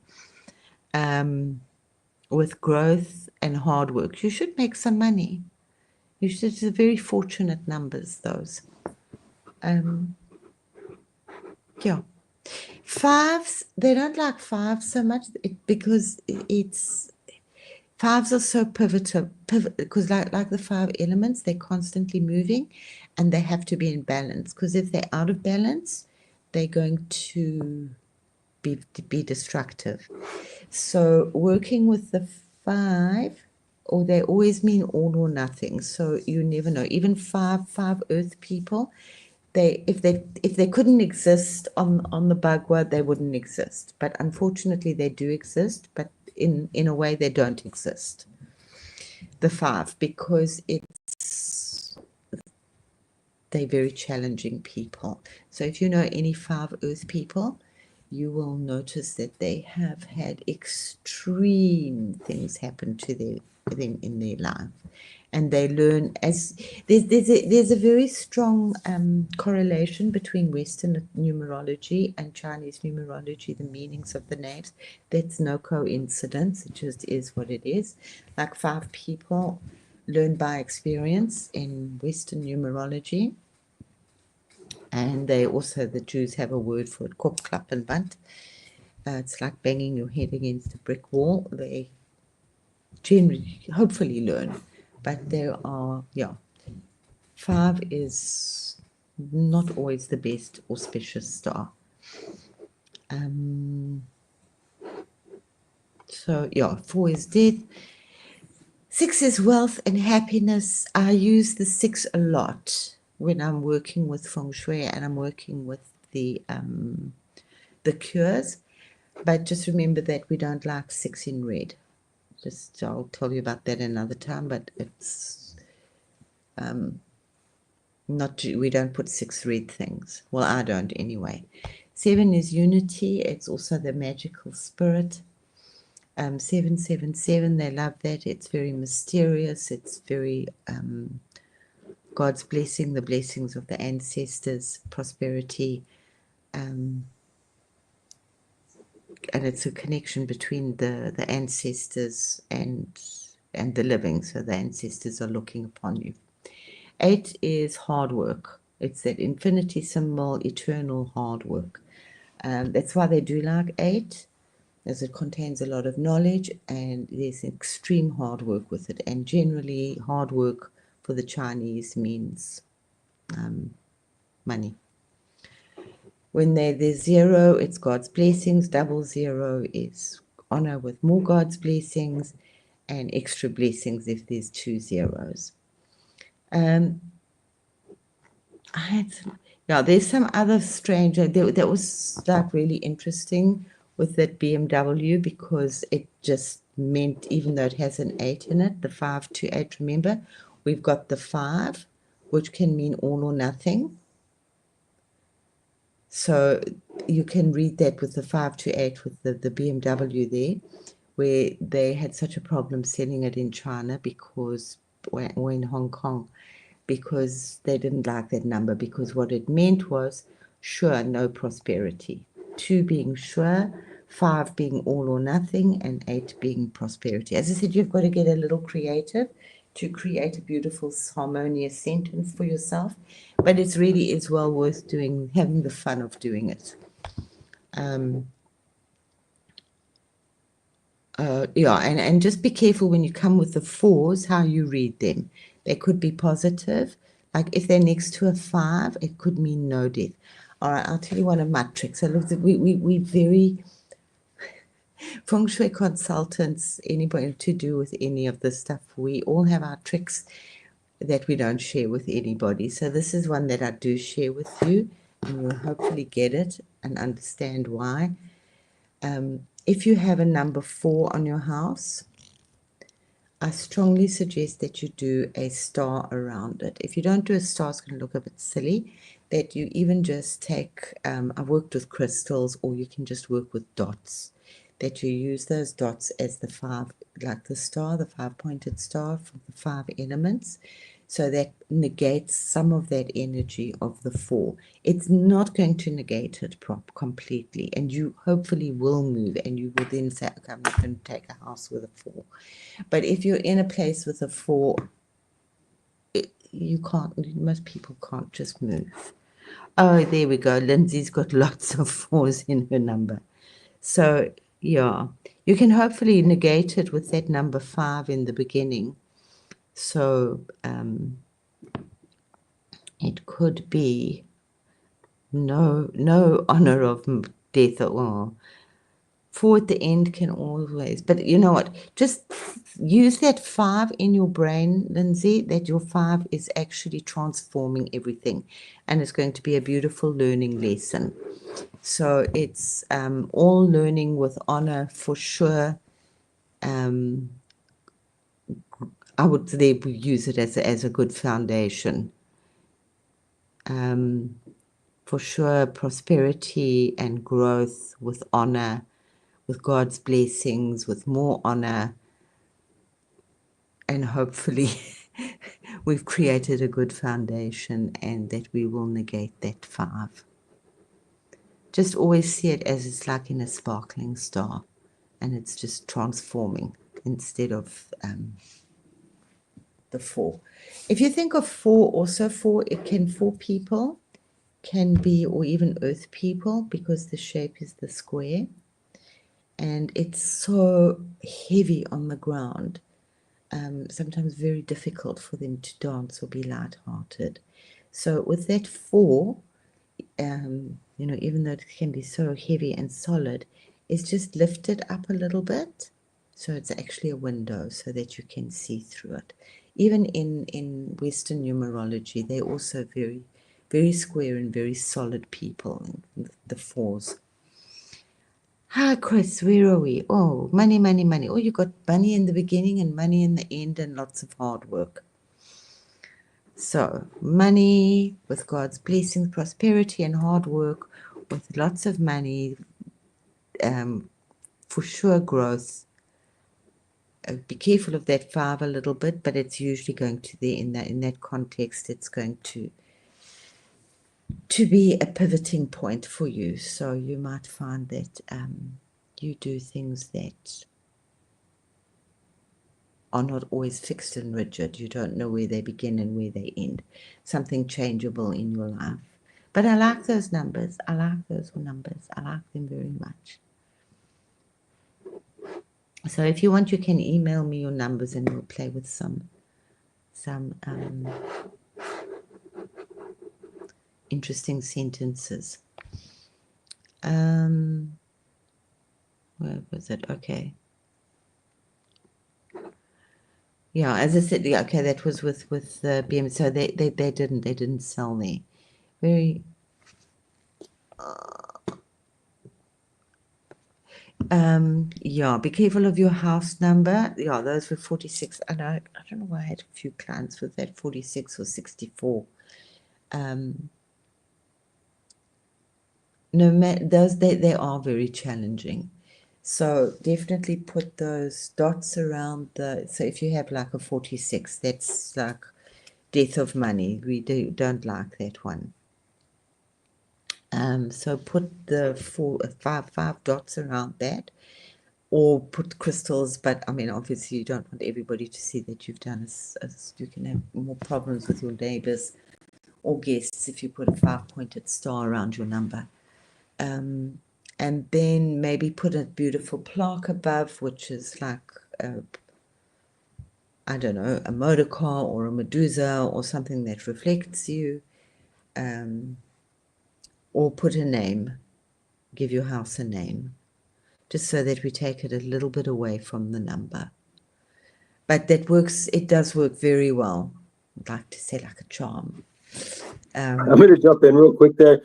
With growth and hard work, you should make some money. It's very fortunate numbers, those. Yeah. 5s, they don't like 5s so much because it's 5s are so pivotal because like the 5 elements, they're constantly moving and they have to be in balance, because if they're out of balance, they're going to be destructive. So working with the 5, or they always mean all or nothing. So you never know. Even 5 earth people, if they couldn't exist on the Bhagwad, they wouldn't exist. But unfortunately, they do exist. But in a way, they don't exist. The 5, because they're very challenging people. So if you know any 5 earth people, you will notice that they have had extreme things happen to them in their life. And they learn as there's a very strong correlation between Western numerology and Chinese numerology, the meanings of the names. That's no coincidence. It just is what it is. Like 5 people learn by experience in Western numerology. And the Jews have a word for it, Kopfklappenband. It's like banging your head against a brick wall. They generally, hopefully learn, but there are, 5 is not always the best auspicious star. So 4 is death. 6 is wealth and happiness. I use the 6 a lot when I'm working with Feng Shui and I'm working with the cures. But just remember that we don't like 6 in red. I'll tell you about that another time, but it's we don't put 6 red things. Well, I don't anyway. 7 is unity. It's also the magical spirit. 777, they love that. It's very mysterious. It's very God's blessing, the blessings of the ancestors, prosperity. it's a connection between the ancestors and the living. So the ancestors are looking upon you. 8 is hard work. It's that infinity symbol, eternal hard work. That's why they do like 8, as it contains a lot of knowledge and there's extreme hard work with it. And generally, hard work for the Chinese means money. When there's 0, it's God's blessings. Double 0 is honor with more God's blessings, and extra blessings if there's 2 zeros. I had some, yeah, there's some other strange, that was like really interesting with that BMW, because it just meant, even though it has an 8 in it, the 5 to 8, remember, we've got the 5, which can mean all or nothing. So you can read that with the 5 to 8 with the BMW there, where they had such a problem selling it in China or in Hong Kong, because they didn't like that number, because what it meant was sure, no prosperity. 2 being sure, 5 being all or nothing, and 8 being prosperity. As I said, you've got to get a little creative to create a beautiful, harmonious sentence for yourself, but it really is well worth doing, having the fun of doing it. And just be careful when you come with the 4s, how you read them. They could be positive. Like if they're next to a 5, it could mean no death. All right, I'll tell you one of my tricks. We very Feng Shui consultants, anybody to do with any of this stuff, we all have our tricks that we don't share with anybody. So this is one that I do share with you, and you'll hopefully get it and understand why. If you have a number 4 on your house, I strongly suggest that you do a star around it. If you don't do a star, it's going to look a bit silly. That you even just take, I've worked with crystals, or you can just work with dots. That you use those dots as the 5, like the star, the 5-pointed star from the 5 elements. So that negates some of that energy of the 4. It's not going to negate it completely, and you hopefully will move, and you will then say, okay, I'm not going to take a house with a 4. But if you're in a place with a 4, you can't, most people can't just move. Oh, there we go. Lindsay's got lots of 4s in her number. So, yeah, you can hopefully negate it with that number 5 in the beginning. So, it could be no honor of death or 4 at the end can always, but you know what? Just use that 5 in your brain, Lindsay, that your 5 is actually transforming everything, and it's going to be a beautiful learning lesson. So it's all learning with honor for sure. I would use it as a good foundation. For sure, prosperity and growth with honor, with God's blessings, with more honor, and hopefully we've created a good foundation, and that we will negate that 5. Just always see it as it's like in a sparkling star, and it's just transforming instead of the 4. If you think of 4, also 4, it can 4 people can be, or even earth people, because the shape is the square, and it's so heavy on the ground. Sometimes very difficult for them to dance or be light-hearted. So with that 4, even though it can be so heavy and solid, it's just lifted up a little bit. So it's actually a window so that you can see through it. Even in Western numerology, they're also very, very square and very solid people, the 4s. Hi, Chris, where are we? Oh, money, money, money. Oh, you got money in the beginning and money in the end and lots of hard work. So, money with God's blessings, prosperity, and hard work, with lots of money, for sure growth. Be careful of that 5 a little bit, but it's usually going to be in that context, it's going to be a pivoting point for you. So you might find that you do things that are not always fixed and rigid. You don't know where they begin and where they end. Something changeable in your life. But I like those numbers. I like those numbers. I like them very much. So if you want, you can email me your numbers and we'll play with some interesting sentences. Where was it? Okay. Yeah, as I said, yeah, okay, that was with the BM. So they didn't sell there. Very. Yeah, be careful of your house number. Yeah, those were 46. And I don't know why I had a few clients with that 46 or 64. No, those they are very challenging. So definitely put those dots around the. So if you have like a 46, that's like death of money. We don't like that one. So put the five dots around that, or put crystals. But I mean, obviously, you don't want everybody to see that you've done. As you can have more problems with your neighbors or guests if you put a 5-pointed star around your number. And then maybe put a beautiful plaque above, which is like I don't know, a motor car or a Medusa or something that reflects you. Or put a name, give your house a name, just so that we take it a little bit away from the number. But that works, it does work very well. I'd like to say like a charm. I'm going to jump in real quick there.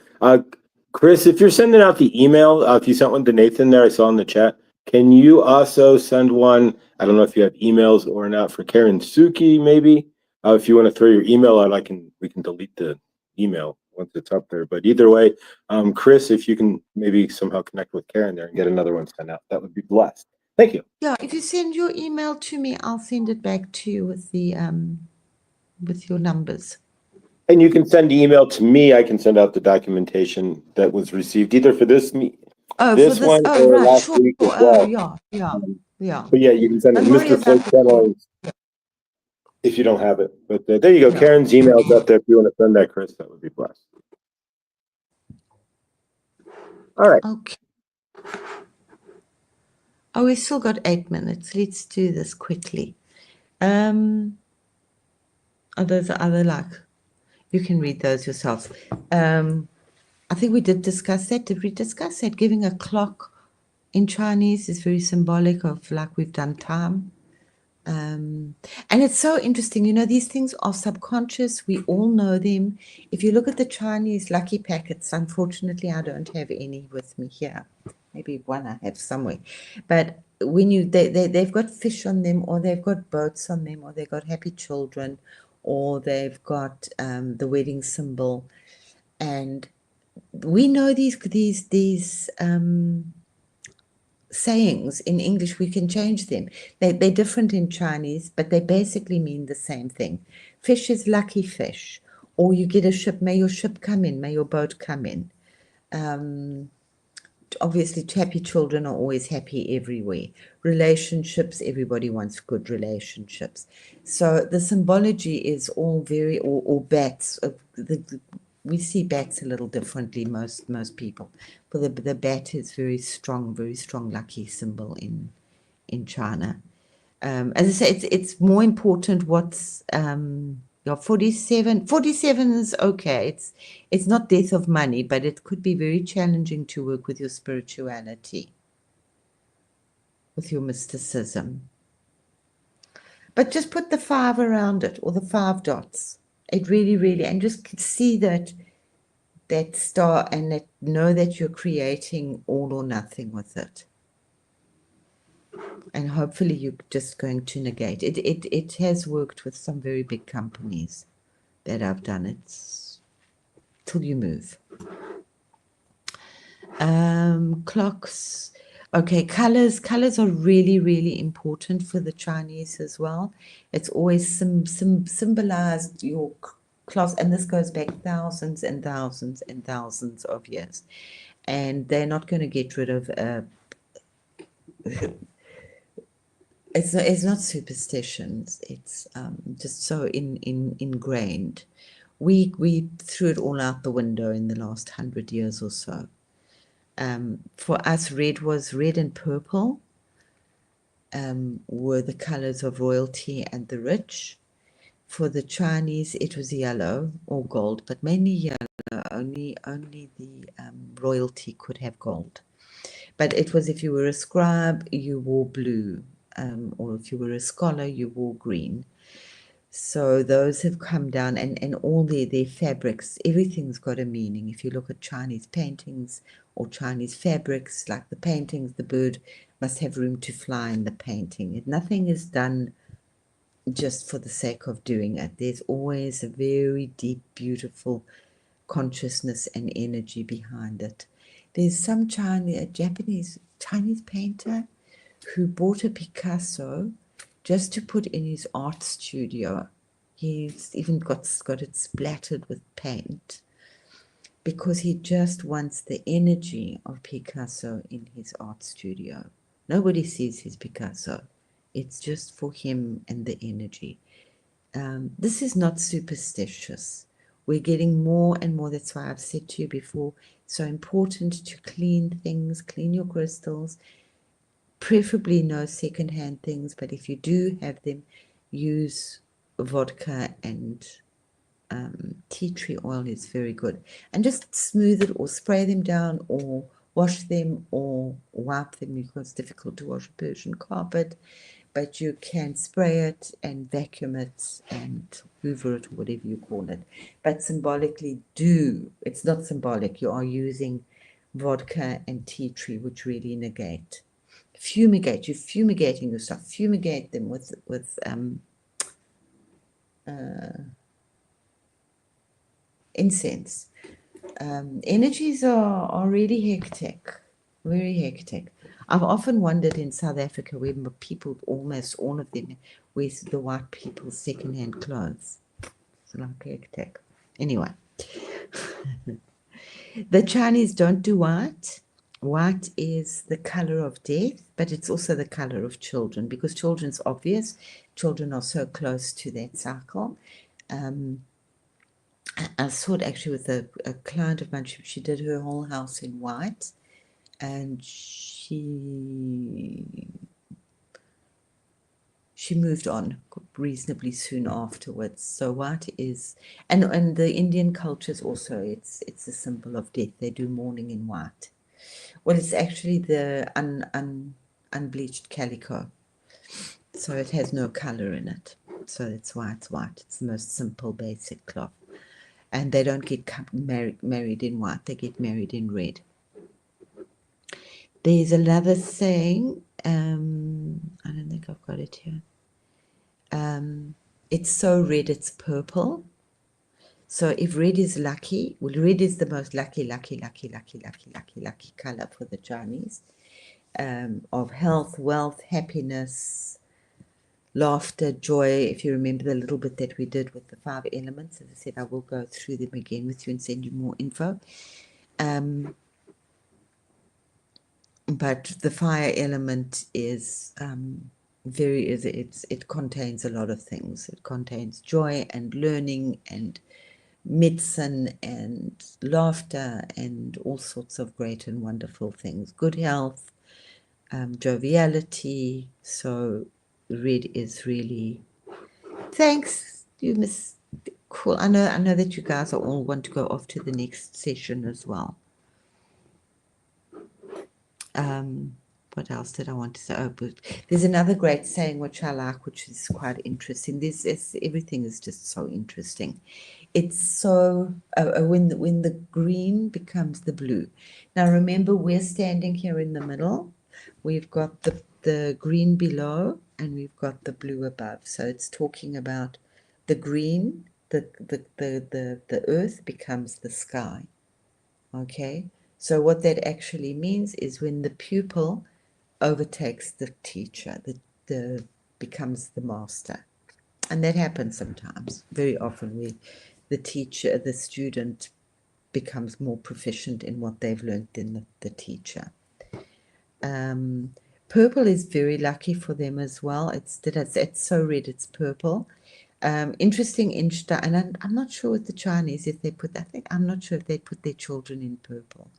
Chris, if you're sending out the email, if you sent one to Nathan there, I saw in the chat, can you also send one? I don't know if you have emails or not for Karen Suki, maybe. If you want to throw your email out, we can delete the email once it's up there. But either way, Chris, if you can maybe somehow connect with Karen there and get another one sent out, that would be blessed. Thank you. Yeah, if you send your email to me, I'll send it back to you with the with your numbers. And you can send email to me. I can send out the documentation that was received either for this this one or right, last sure. week as Oh, well. yeah. But yeah, you can send it Don't to worry Mr. about Floyd the Channel if you don't have it. But there you go. Yeah. Karen's email's up there if you want to send that, Chris. That would be blessed. All right. Okay. Oh, we still got 8 minutes. Let's do this quickly. Those are other like, you can read those yourself. I think we did discuss that. Did we discuss that? Giving a clock in Chinese is very symbolic of like we've done time. And it's so interesting, you know, these things are subconscious. We all know them. If you look at the Chinese lucky packets, unfortunately, I don't have any with me here. Maybe one I have somewhere. But when they've got fish on them, or they've got boats on them, or they've got happy children, or they've got the wedding symbol. And we know these sayings in English, we can change them. They're different in Chinese, but they basically mean the same thing. Fish is lucky fish, or you get a ship, may your ship come in, may your boat come in. Obviously, happy children are always happy everywhere. Relationships, everybody wants good relationships. So the symbology is all very, or bats. We see bats a little differently, most people. But the bat is very strong lucky symbol in China. As I say, it's more important what's your 47 is okay. It's not death of money, but it could be very challenging to work with your spirituality, with your mysticism. But just put the 5 around it, or the 5 dots. It really, and just see that star, and know that you're creating all or nothing with it. And hopefully you're just going to negate it. It has worked with some very big companies that I've done it till you move. Clocks. Okay, colors are really important for the Chinese as well. It's always symbolized your class, and this goes back thousands and thousands and thousands of years. And they're not going to get rid of it's not superstitions. It's just so ingrained. We threw it all out the window in the last 100 years or so. For us, red and purple were the colors of royalty and the rich. For the Chinese, it was yellow or gold, but mainly yellow. Only the royalty could have gold. But it was if you were a scribe, you wore blue, or if you were a scholar, you wore green. So those have come down, and all their fabrics, everything's got a meaning. If you look at Chinese paintings or Chinese fabrics, like the paintings, the bird must have room to fly in the painting. Nothing is done just for the sake of doing it. There's always a very deep, beautiful consciousness and energy behind it. There's some Japanese Chinese painter who bought a Picasso just to put in his art studio. He's even got it splattered with paint because he just wants the energy of Picasso in his art studio. Nobody sees his Picasso. It's just for him and the energy. This is not superstitious. We're getting more and more. That's why I've said to you before, so important to clean things, clean your crystals, preferably no secondhand things, but if you do have them, use vodka and tea tree oil is very good. And just smooth it or spray them down or wash them or wipe them because it's difficult to wash a Persian carpet. But you can spray it and vacuum it and hoover it, or whatever you call it. But symbolically it's not symbolic, you are using vodka and tea tree, which really negate. Fumigate, you're fumigating your stuff, fumigate them with incense. Energies are really hectic, very hectic. I've often wondered in South Africa where people, almost all of them, wear the white people's second-hand clothes. It's like hectic. Anyway, the Chinese don't do white. White is the color of death, but it's also the color of children because children's obvious. Children are so close to that cycle. I saw it actually with a client of mine. She did her whole house in white, and she moved on reasonably soon afterwards. So white is, and the Indian cultures also, it's a symbol of death. They do mourning in white. Well, it's actually the unbleached calico, so it has no color in it. So that's why it's white. It's the most simple, basic cloth. And they don't get married in white, they get married in red. There's another saying, I don't think I've got it here. It's so red it's purple. So if red is lucky, well, red is the most lucky color for the Chinese, of health, wealth, happiness, laughter, joy. If you remember the little bit that we did with the 5 elements, as I said, I will go through them again with you and send you more info. But the fire element is it contains a lot of things. It contains joy and learning and medicine and laughter and all sorts of great and wonderful things. Good health, joviality. So red is really. Thanks, you Miss. Cool. I know that you guys all want to go off to the next session as well. What else did I want to say? Oh, but there's another great saying which I like, which is quite interesting. Everything is just so interesting. It's so when the green becomes the blue. Now remember, we're standing here in the middle. We've got the green below, and we've got the blue above. So it's talking about the green. The earth becomes the sky. Okay. So what that actually means is when the pupil overtakes the teacher, the becomes the master. And that happens sometimes. Very often the student becomes more proficient in what they've learned than the teacher. Purple is very lucky for them as well. It's so red, it's purple. Interesting in and I'm not sure with the Chinese if they put. I think I'm not sure if they put their children in purple.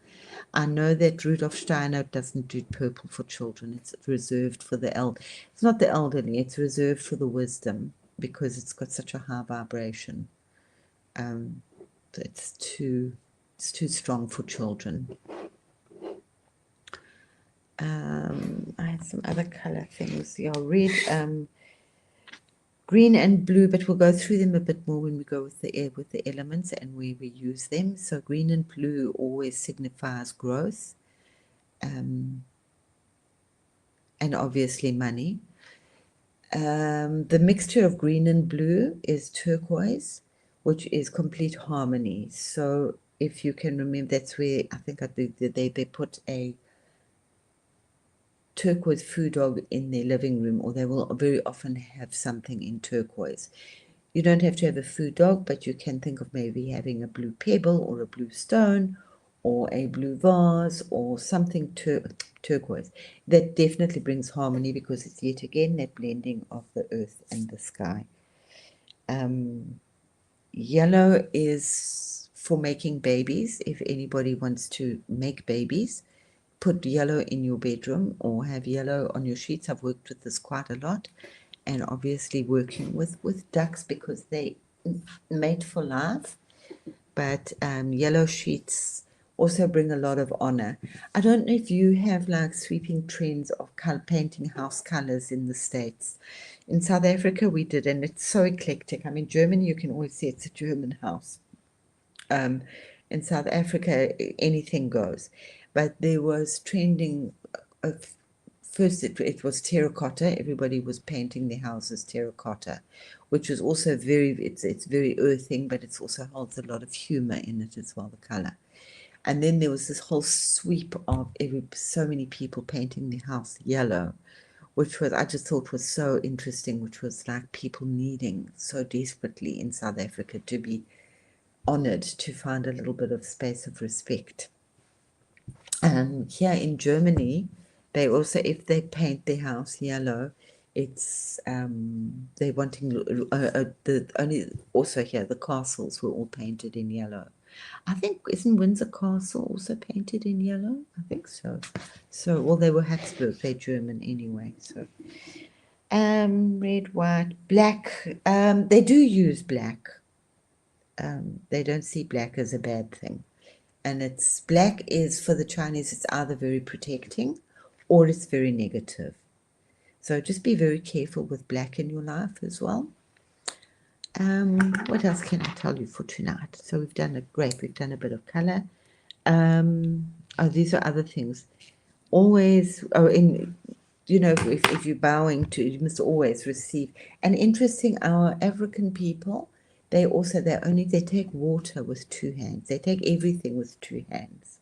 I know that Rudolf Steiner doesn't do purple for children. It's reserved for the It's not the elderly. It's reserved for the wisdom because it's got such a high vibration. It's too strong for children. I had some other color things. Yeah, red, green and blue, but we'll go through them a bit more when we go with the elements and where we use them. So green and blue always signifies growth, and obviously money. The mixture of green and blue is turquoise, which is complete harmony. So if you can remember, that's where I think they put a turquoise food dog in their living room, or they will very often have something in turquoise. You don't have to have a food dog, but you can think of maybe having a blue pebble or a blue stone or a blue vase or something turquoise. That definitely brings harmony because it's yet again that blending of the earth and the sky. Yellow is for making babies. If anybody wants to make babies, put yellow in your bedroom or have yellow on your sheets. I've worked with this quite a lot, and obviously working with ducks because they mate for life. But yellow sheets also bring a lot of honor. I don't know if you have like sweeping trends of painting house colors in the States. In South Africa, we did, and it's so eclectic. I mean, Germany, you can always see it's a German house. In South Africa, anything goes. But there was trending. First, it was terracotta. Everybody was painting their houses terracotta, which is also it's very earthing, but it also holds a lot of humor in it as well, the color. And then there was this whole sweep of so many people painting their house yellow, which was I just thought was so interesting, which was like people needing so desperately in South Africa to be honored, to find a little bit of space of respect. Here in Germany, they also, if they paint their house yellow, it's they're wanting the only also here the castles were all painted in yellow. I think isn't Windsor Castle also painted in yellow? I think so. So well, they were Habsburg, they're German anyway. So red, white, black. They do use black. They don't see black as a bad thing. And it's black is for the Chinese, it's either very protecting or it's very negative. So just be very careful with black in your life as well. What else can I tell you for tonight? So we've done we've done a bit of color. Oh, these are other things. Always, if you're bowing to, you must always receive. And interesting, our African people, they take water with two hands. They take everything with two hands.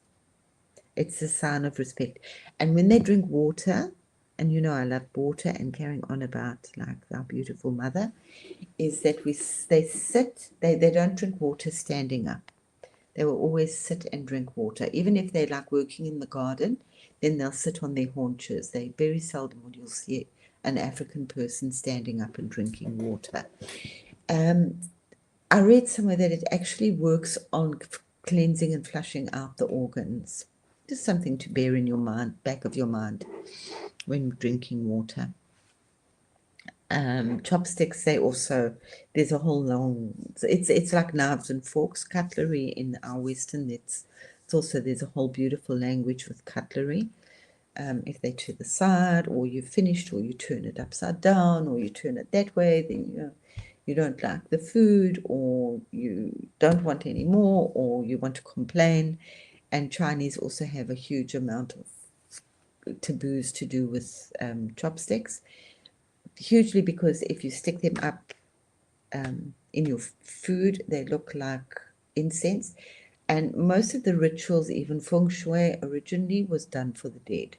It's a sign of respect. And when they drink water, and I love water and carrying on about like our beautiful mother, is that they don't drink water standing up. They will always sit and drink water. Even if they're like working in the garden, then they'll sit on their haunches. They very seldom you'll see an African person standing up and drinking water. I read somewhere that it actually works on cleansing and flushing out the organs. Just something to bear in your mind, back of your mind, when drinking water. Chopsticks, there's a whole long, it's like knives and forks, cutlery in our Western, it's also, there's a whole beautiful language with cutlery. If they're to the side, or you've finished, or you turn it upside down, or you turn it that way, then you don't like the food, or you don't want any more, or you want to complain. And Chinese also have a huge amount of taboos to do with chopsticks. Hugely, because if you stick them up in your food, they look like incense. And most of the rituals, even Feng Shui originally, was done for the dead.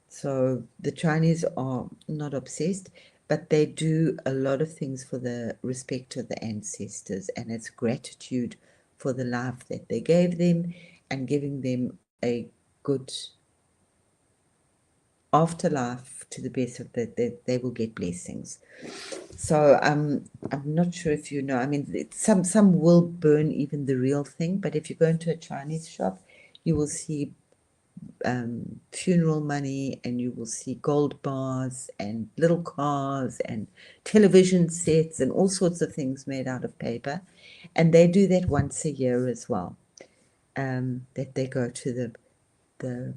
So the Chinese are not obsessed, but they do a lot of things for the respect of the ancestors, and it's gratitude for the life that they gave them and giving them a good afterlife to the best of that, they will get blessings. So I'm not sure if you know. I mean, some will burn even the real thing, but if you go into a Chinese shop, you will see funeral money, and you will see gold bars and little cars and television sets and all sorts of things made out of paper, and they do that once a year as well. That they go to the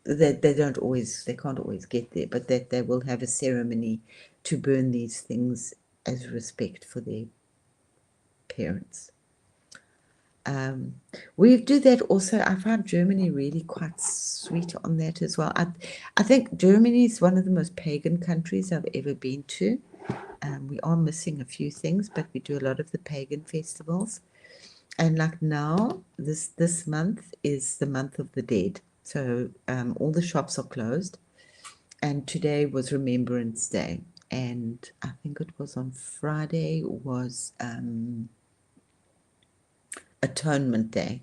they can't always get there, but that they will have a ceremony to burn these things as respect for their parents. We do that also. I found Germany really quite sweet on that as well. I think Germany is one of the most pagan countries I've ever been to. We are missing a few things, but we do a lot of the pagan festivals. And like now, this month is the month of the dead. So all the shops are closed. And today was Remembrance Day. And I think it was on Friday was Atonement Day,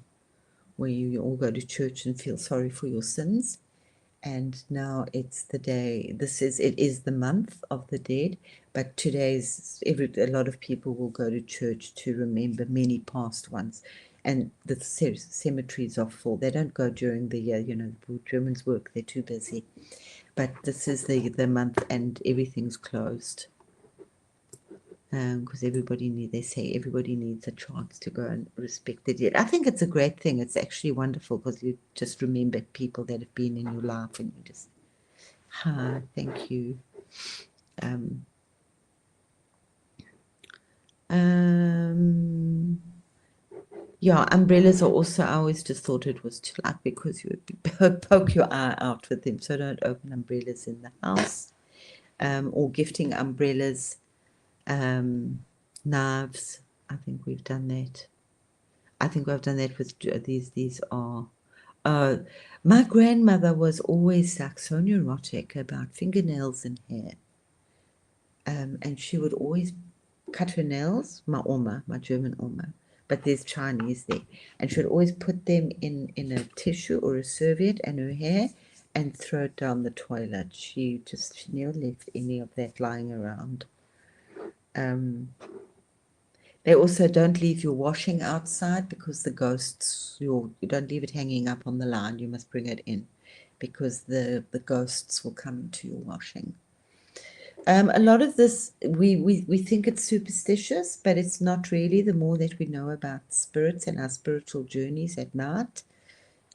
where you all go to church and feel sorry for your sins. And now it's the day. It is the month of the dead, but today's a lot of people will go to church to remember many past ones, and the cemeteries are full. They don't go during the year. Germans work; they're too busy. But this is the month, and everything's closed. Because they say everybody needs a chance to go and respect the dead. I think it's a great thing. It's actually wonderful because you just remember people that have been in your life, and you just, hi, thank you. Yeah, umbrellas are also, I always just thought it was too light because you would poke your eye out with them. So don't open umbrellas in the house, or gifting umbrellas, knives. I think we've done that. I think I've done that with these are. My grandmother was always like so neurotic about fingernails and hair. And she would always cut her nails, my Oma, my German Oma, but there's Chinese there. And she would always put them in a tissue or a serviette and her hair and throw it down the toilet. She never left any of that lying around. They also don't leave your washing outside because the ghosts, you don't leave it hanging up on the line. You must bring it in because the ghosts will come into your washing. A lot of this, we think it's superstitious, but it's not really. The more that we know about spirits and our spiritual journeys at night,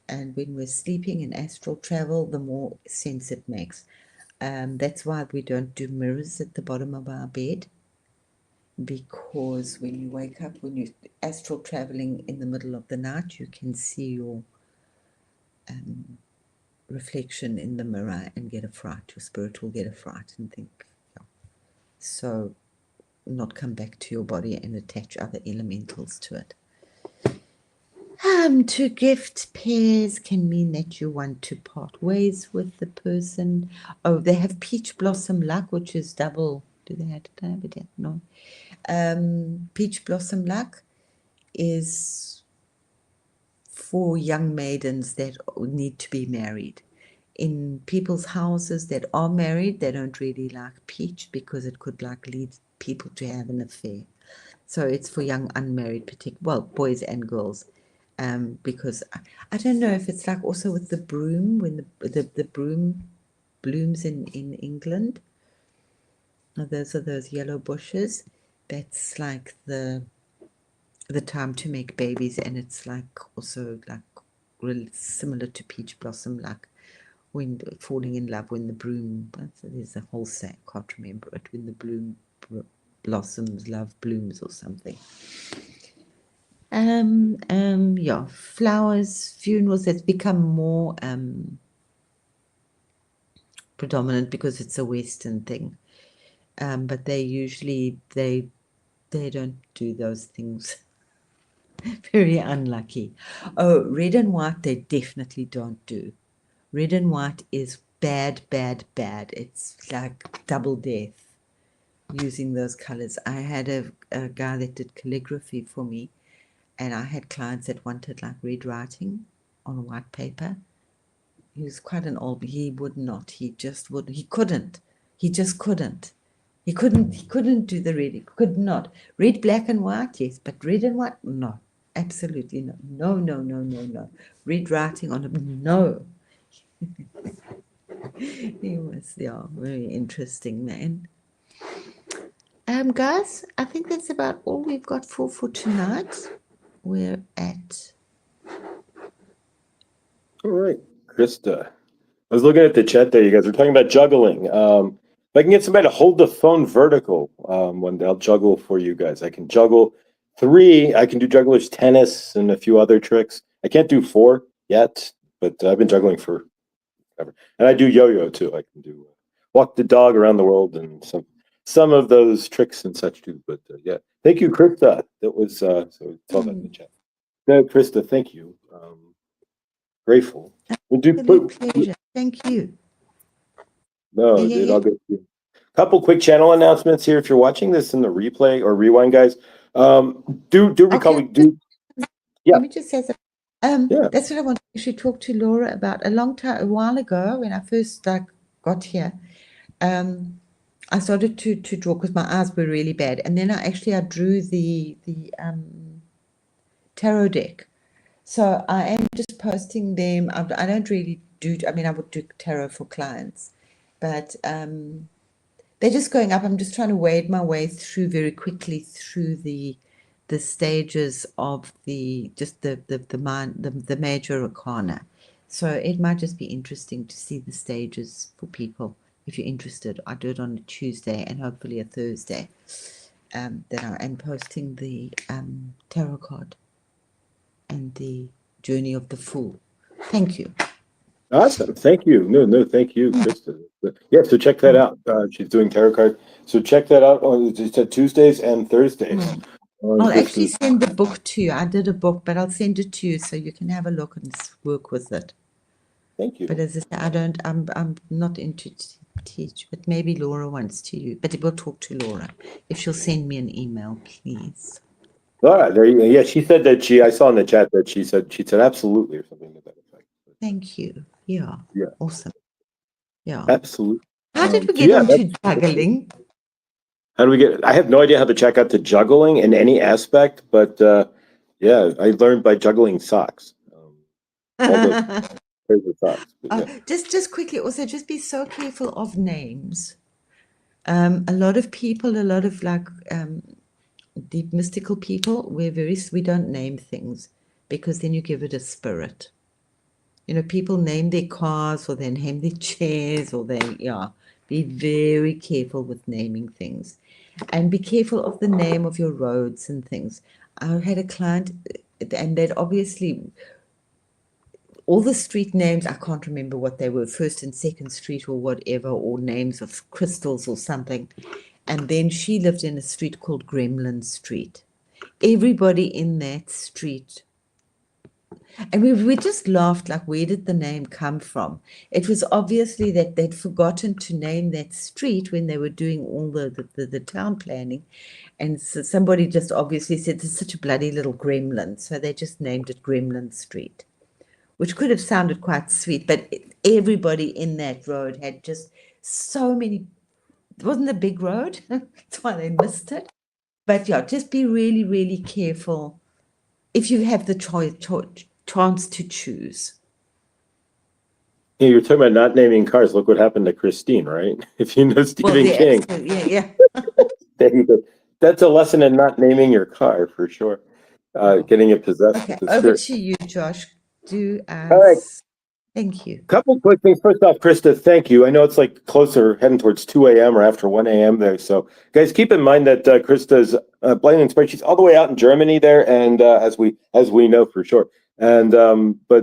and when we're sleeping in astral travel, the more sense it makes. That's why we don't do mirrors at the bottom of our bed, because when you wake up, when you're astral traveling in the middle of the night, you can see your reflection in the mirror and get a fright. Your spirit will get a fright and think, yeah. So not come back to your body and attach other elementals to it. To gift pairs can mean that you want to part ways with the person. Oh, they have peach blossom luck, which is double. Do they have it yet? No. Peach blossom luck is for young maidens that need to be married. In people's houses that are married, they don't really like peach because it could lead people to have an affair. So it's for young unmarried, boys and girls, because I don't know if it's like also with the broom, when the broom blooms in England. Those are those yellow bushes. That's like the time to make babies, and it's like also like really similar to peach blossom, like when falling in love when the broom. There's a whole saying, I can't remember it. When the bloom blossoms, love blooms, or something. Yeah, flowers, funerals, that's become more predominant because it's a Western thing. But they usually they don't do those things. Very unlucky. Oh, red and white they definitely don't do. Red and white is bad, bad, bad. It's like double death using those colors. I had a guy that did calligraphy for me, and I had clients that wanted like red writing on white paper. He was quite an old. He would not. He just would. He couldn't. He just couldn't. He couldn't. He couldn't do the reading. Could not read black and white. Yes, but red and white, no, absolutely no. No, no, no, no, no. Read writing on him, no. He was, yeah, very interesting man. Guys, I think that's about all we've got for tonight. We're at. All right, Krista. I was looking at the chat there. You guys were talking about juggling. If I can get somebody to hold the phone vertical one day, I'll juggle for you guys. I can juggle 3. I can do juggler's tennis and a few other tricks. I can't do 4 yet, but I've been juggling for ever. And I do yo-yo too. I can do walk the dog around the world and some of those tricks and such too. But yeah, thank you, Krista. That was so it's all that in the chat. No, Krista, thank you. Grateful. We'll do Pleasure. Thank you. No, it all good. Couple quick channel announcements here. If you're watching this in the replay or rewind, guys, do recall we do. Yeah. Let me just say something. That's what I want to actually talk to Laura about. A while ago, when I first got here, I started to draw because my eyes were really bad, and then I drew the tarot deck. So I am just posting them. I don't really do. I mean, I would do tarot for clients, but they're just going up. I'm just trying to wade my way through very quickly through the stages of the major arcana. So it might just be interesting to see the stages for people if you're interested. I do it on a Tuesday and hopefully a Thursday. That I am posting the tarot card and the journey of the Fool. Thank you. Awesome. Thank you. No, thank you, Krista. Yeah, so check that out. She's doing tarot cards. So check that out on Tuesdays and Thursdays. I'll actually send the book to you. I did a book, but I'll send it to you so you can have a look and work with it. Thank you. But as I say, I'm not into teach, but maybe Laura wants to. But we'll talk to Laura if she'll send me an email, please. All right, there you go. Yeah, she said that I saw in the chat that she said absolutely or something to that effect. Thank you. Yeah. Awesome. Yeah. Absolutely. How did we get into juggling? How do we get? I have no idea how to check out to juggling in any aspect, but yeah, I learned by juggling socks. Socks. Just quickly, also, just be so careful of names. A lot of people, deep mystical people, we don't name things because then you give it a spirit. You know, people name their cars or they name their chairs or be very careful with naming things. And be careful of the name of your roads and things. I had a client, and they'd obviously, all the street names, I can't remember what they were, First and Second Street or whatever, or names of crystals or something. And then she lived in a street called Gremlin Street. Everybody in that street, and we just laughed, like, where did the name come from? It was obviously that they'd forgotten to name that street when they were doing all the town planning. And so somebody just obviously said, there's such a bloody little gremlin. So they just named it Gremlin Street, which could have sounded quite sweet. But everybody in that road had just so many. It wasn't a big road. That's why they missed it. But yeah, just be really, really careful if you have the chance to choose. Yeah, you're talking about not naming cars. Look what happened to Christine, right? If you know Stephen King. Yeah. That's a lesson in not naming your car for sure. Getting it possessed. Okay, over to you, Josh. Do as. All right. Thank you. Couple quick things. First off, Krista, thank you. I know it's like closer, heading towards 2 a.m. or after 1 a.m. there. So, guys, keep in mind that Krista's Blind Inspired. She's all the way out in Germany there, and as we know for sure. And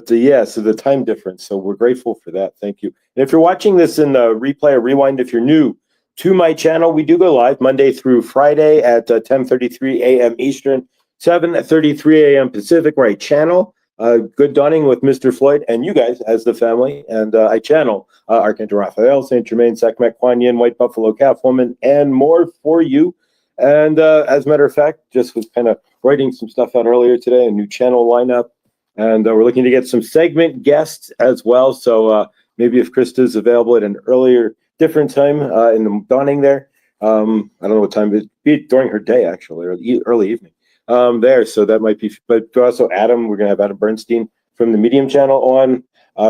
yeah, so the time difference. So we're grateful for that. Thank you. And if you're watching this in the replay or rewind, if you're new to my channel, we do go live Monday through Friday at 10:33 a.m. Eastern, 7:33 a.m. Pacific, where I channel Good Dawning with Mr. Floyd and you guys as the family. And I channel Archangel Raphael, Saint Germain, Sekhmet, Kuan Yin, White Buffalo, Calf Woman, and more for you. And as a matter of fact, just was kind of writing some stuff out earlier today, a new channel lineup. And we're looking to get some segment guests as well. So maybe if Krista's available at an earlier, different time in the dawning there. I don't know what time, it'd be during her day actually, or early evening there. So that might be, but also Adam, we're going to have Adam Bernstein from the Medium channel on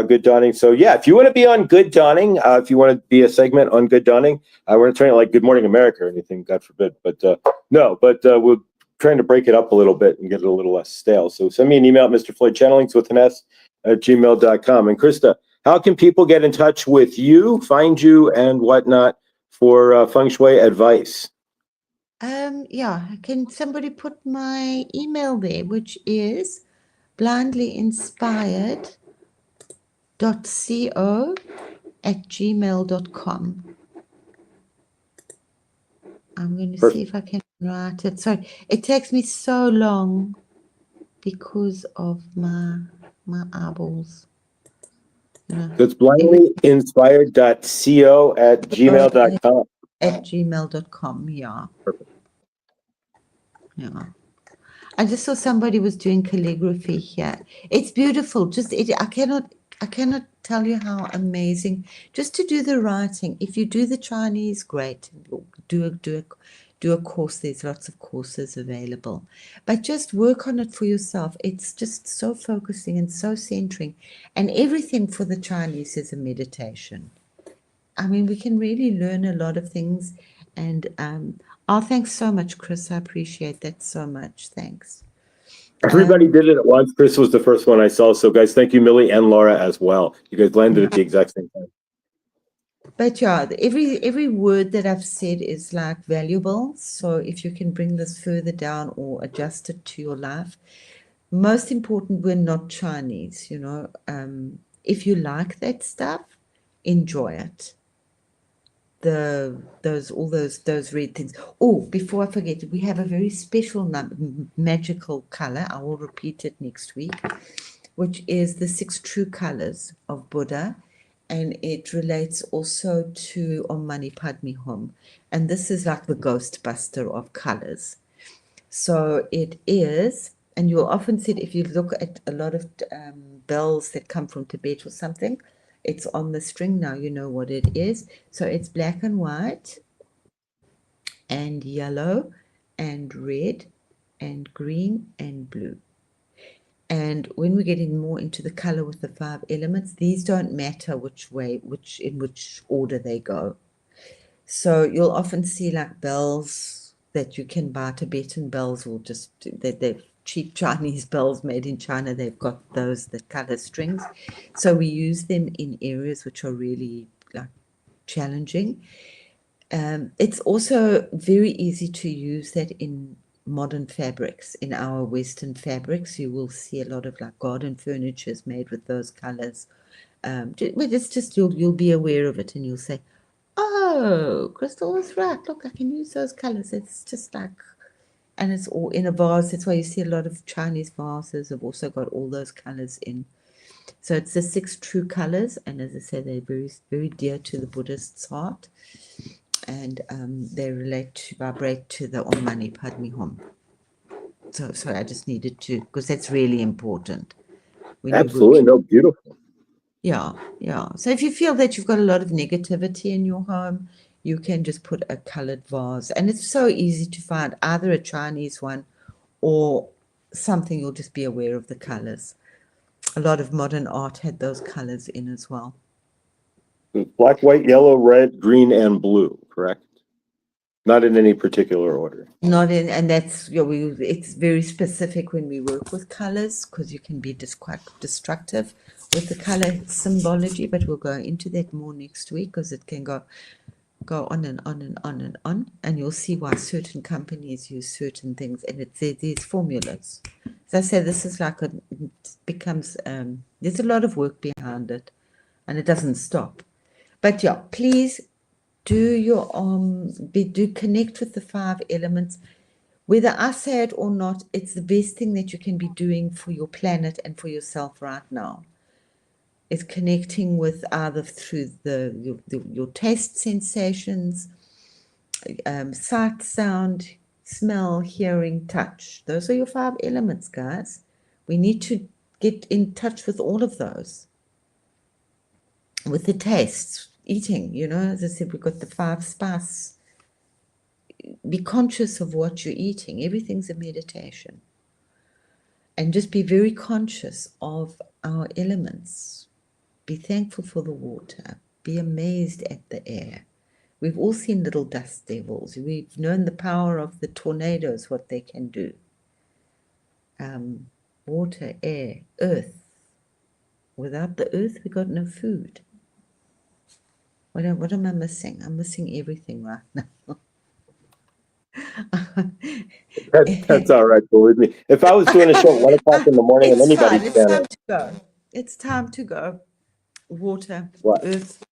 Good Dawning. So yeah, if you want to be on Good Dawning, if you want to be a segment on Good Dawning, we're not trying to like Good Morning America or anything, God forbid. But no, but we're trying to break it up a little bit and get it a little less stale. So send me an email at Mr. Floyd Channelings with an S at gmail.com. And Krista, how can people get in touch with you, find you, and whatnot for Feng Shui advice? Yeah, can somebody put my email there, which is blindlyinspired.co@gmail.com. I'm going to see if I can write it. Sorry, it takes me so long because of my eyeballs. So it's blindlyinspired.co@gmail.com. At gmail.com, yeah. Perfect. Yeah. I just saw somebody was doing calligraphy here. It's beautiful. I cannot tell you how amazing. Just to do the writing. If you do the Chinese, great. Do a course. There's lots of courses available. But just work on it for yourself. It's just so focusing and so centering. And everything for the Chinese is a meditation. I mean, we can really learn a lot of things. And thanks so much, Chris. I appreciate that so much. Thanks. Everybody did it at once. Chris was the first one I saw. So, guys, thank you, Millie and Laura, as well. You guys landed at the exact same time. But yeah, every word that I've said is like valuable. So if you can bring this further down or adjust it to your life, most important, we're not Chinese, you know. If you like that stuff, enjoy it. All those red things. Oh, before I forget, we have a very special magical color. I will repeat it next week, which is the 6 true colors of Buddha, and it relates also to Om Mani Padme Hum, and this is like the Ghostbuster of colors. So it is, and you'll often see it if you look at a lot of bells that come from Tibet or something. It's on the string now, you know what it is. So it's black and white and yellow and red and green and blue. And when we're getting more into the color with the 5 elements, these don't matter in which order they go. So you'll often see like bells that you can buy, Tibetan bells, or just they're cheap Chinese bells made in China. They've got those that color strings. So we use them in areas which are really like challenging. It's also very easy to use that in modern fabrics. In our Western fabrics, you will see a lot of like garden furnitures made with those colors. It's just you'll be aware of it and you'll say, "Oh, Crystal was right. Look, I can use those colors." It's just like, and it's all in a vase. That's why you see a lot of Chinese vases have also got all those colors in. So it's the 6 true colors, and as I said, they're very, very dear to the Buddhist's heart, and they vibrate to the Om Mani Padme Hum. So I just needed to, because that's really important. Absolutely, no, beautiful. Yeah. So if you feel that you've got a lot of negativity in your home, you can just put a colored vase, and it's so easy to find, either a Chinese one or something you'll just be aware of the colors. A lot of modern art had those colors in as well. Black, white, yellow, red, green, and blue, correct? Not in any particular order. Not in, and that's, you know, it's very specific when we work with colors, because you can be just quite destructive with the color symbology, but we'll go into that more next week, because it can go on and on and on and on, and you'll see why certain companies use certain things, and it's these formulas. As I said, this is like it becomes there's a lot of work behind it, and it doesn't stop. But yeah, please do connect with the 5 elements. Whether I say it or not, it's the best thing that you can be doing for your planet and for yourself right now. Is connecting with either through your taste sensations, sight, sound, smell, hearing, touch. Those are your 5 elements, guys. We need to get in touch with all of those, with the tastes, eating, as I said, we've got the 5 spice. Be conscious of what you're eating. Everything's a meditation. And just be very conscious of our elements. Be thankful for the water. Be amazed at the air. We've all seen little dust devils. We've known the power of the tornadoes, what they can do. Water, air, earth. Without the earth, we got no food. What am I missing? I'm missing everything right now. That's all right. Believe me. If I was doing a show at 1 o'clock in the morning on It's anybody's fine. It's channel, time to go. It's time to go. Water, what? earth,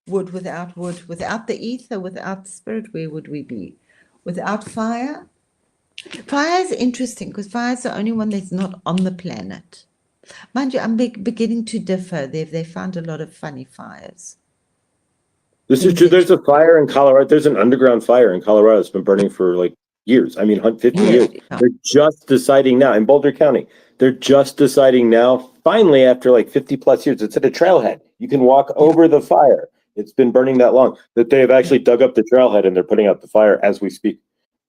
wood, without the ether, without the spirit, where would we be? Without fire? Fire is interesting because fire is the only one that's not on the planet. Mind you, I'm beginning to differ. They found a lot of funny fires. This is true. There's a fire in Colorado. There's an underground fire in Colorado. It's been burning for like years. I mean, 50 years. Yeah. They're just deciding now in Boulder County. They're just deciding now, finally, after like 50 plus years, it's at a trailhead. You can walk over the fire. It's been burning that long that they have actually dug up the trailhead and they're putting out the fire as we speak.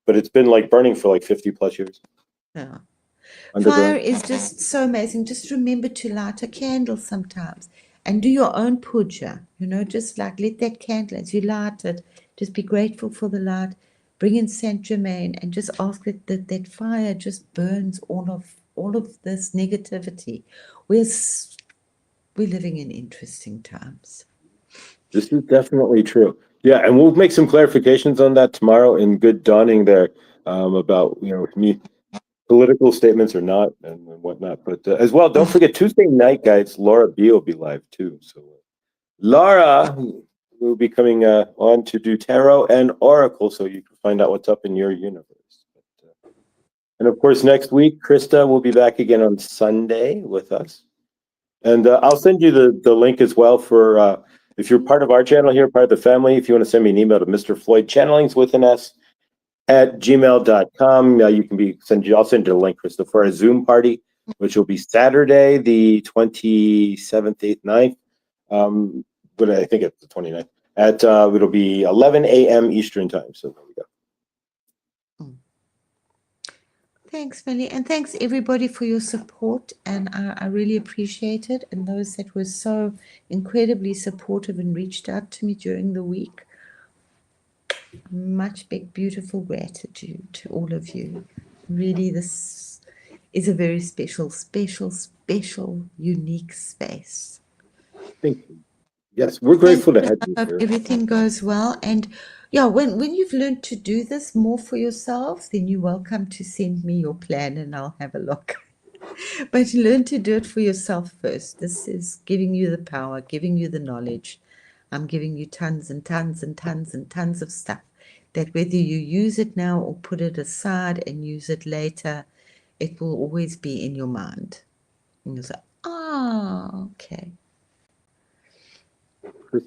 But it's been like burning for like 50 plus years. Yeah. Underground. Fire is just so amazing. Just remember to light a candle sometimes and do your own puja. Just like let that candle, as you light it, just be grateful for the light. Bring in Saint Germain and just ask that fire just burns all of this negativity. We're living in interesting times. This is definitely true. Yeah, and we'll make some clarifications on that tomorrow in good dawning there about me political statements or not and whatnot. But as well, don't forget Tuesday night, guys. Laura B will be live too. So Laura will be coming on to do tarot and oracle, so you can find out what's up in your universe. But, and of course, next week, Krista will be back again on Sunday with us. And I'll send you the link as well for if you're part of our channel here, part of the family, if you want to send me an email to Mr. Floyd Channelings with an S at gmail.com. I'll send you a link, Krista, for a Zoom party, which will be Saturday, the 27th, 8th, 9th. But I think it's the 29th. It'll be 11 a.m. Eastern time. So there we go. Thanks, Millie, and thanks everybody for your support, and I really appreciate it. And those that were so incredibly supportive and reached out to me during the week, much big, beautiful gratitude to all of you. Really, this is a very special, unique space. Thank you. Yes, we're grateful to have you here. here. Everything goes well, and yeah, when you've learned to do this more for yourselves, then you're welcome to send me your plan and I'll have a look. But learn to do it for yourself first. This is giving you the power, giving you the knowledge. I'm giving you tons and tons and tons and tons of stuff that whether you use it now or put it aside and use it later, it will always be in your mind. And you'll say, okay.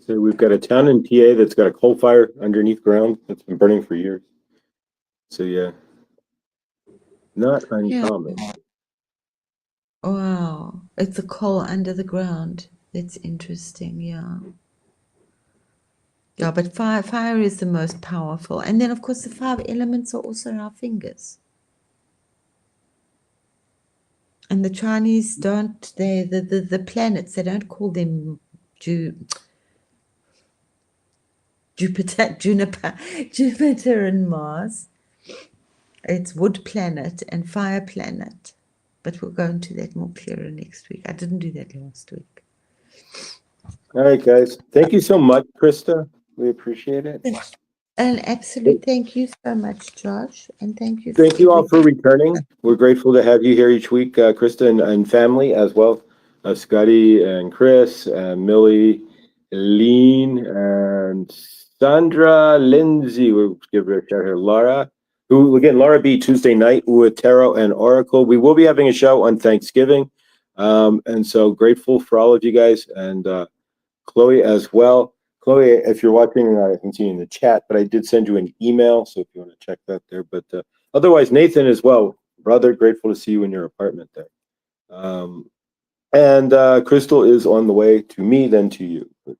We've got a town in PA that's got a coal fire underneath ground that's been burning for years. So yeah, not uncommon. Yeah. Wow, it's a coal under the ground. That's interesting, yeah. Yeah, but fire is the most powerful. And then, of course, the 5 elements are also our fingers. And the Chinese the planets, they don't call them Jupiter, Jupiter and Mars. It's wood planet and fire planet. But we'll go into that more clearer next week. I didn't do that last week. All right, guys. Thank you so much, Krista. We appreciate it. An absolute thank you so much, Josh. And thank you. Thank you all for returning. We're grateful to have you here each week, Krista and family as well. Scotty and Chris and Millie, Lean and Sandra, Lindsay. We'll give her a shout here. Laura, who again, Laura B. Tuesday night with Tarot and Oracle. We will be having a show on Thanksgiving. And so grateful for all of you guys and Chloe as well. Chloe, if you're watching, I can see you in the chat, but I did send you an email, so if you want to check that there. But otherwise, Nathan as well, brother, grateful to see you in your apartment there. And Crystal is on the way to me, then to you. But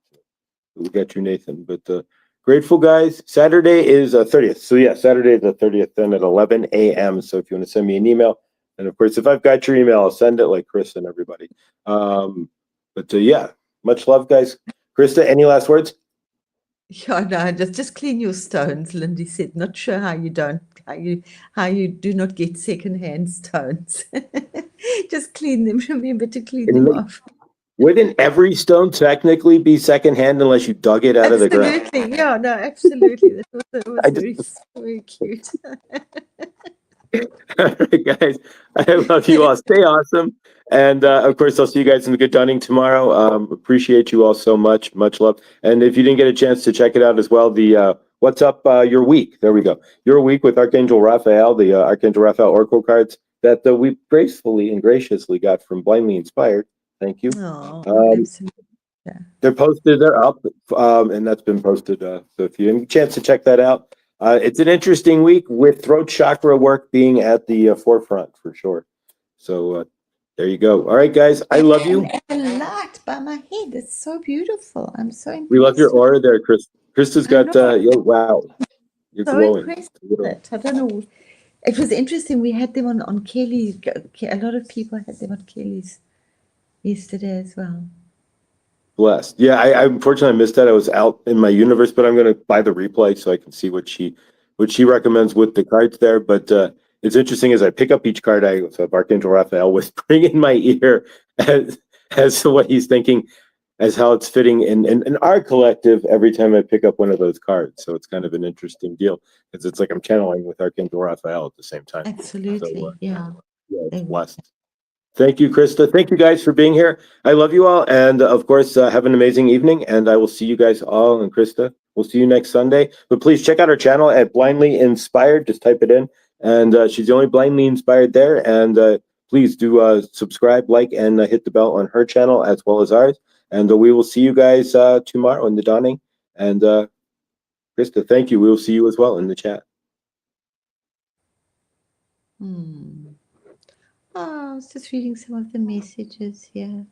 we'll get you, Nathan. But grateful, guys. Saturday is 30th. So, yeah, Saturday the 30th, then at 11 a.m. So, if you want to send me an email, and of course, if I've got your email, I'll send it like Chris and everybody. But yeah, much love, guys. Krista, any last words? Yeah, no, just clean your stones, Lindy said. Not sure how you do not get secondhand stones. Just clean them. Remember to clean them And off. wouldn't every stone technically be secondhand unless you dug it out of the ground? Absolutely. Yeah, no, absolutely. That was I just very, very cute. All right, guys. I love you all. Stay awesome. And of course, I'll see you guys in the Good Dunning tomorrow. Appreciate you all so much. Much love. And if you didn't get a chance to check it out as well, the What's Up Your Week? There we go. Your Week with Archangel Raphael, the Archangel Raphael Oracle cards that we gracefully and graciously got from Blindly Inspired. Thank you. Oh, Um, absolutely. Yeah. they're posted, they're up, and that's been posted. So if you have a chance to check that out, it's an interesting week with throat chakra work being at the forefront for sure. So there you go. All right, guys, I love you. And the light by my head. It's so beautiful. I'm so We love your impressed. aura there, Chris. Krista's I got, know. wow, you're So glowing. impressed with it. I don't know. It was interesting. We had them on Kelly. A lot of people had them on Kelly's yesterday as well. Blessed. Yeah, I unfortunately missed that. I was out in my universe, but I'm going to buy the replay so I can see what she recommends with the cards there. But it's interesting as I pick up each card, I so Archangel Raphael whispering in my ear as to what he's thinking, as how it's fitting in our collective every time I pick up one of those cards. So it's kind of an interesting deal because it's like I'm channeling with Archangel Raphael at the same time. Absolutely. So Yeah. yeah, it's blessed. Thank you, Krista. Thank you guys for being here. I love you all. And of course, have an amazing evening. And I will see you guys all. And Krista, we'll see you next Sunday. But please check out our channel at Blindly Inspired. Just type it in. And she's the only Blindly Inspired there. And please do subscribe, like, and hit the bell on her channel as well as ours. And we will see you guys tomorrow in the dawning. And Krista, thank you. We will see you as well in the chat. Oh, I was just reading some of the messages here.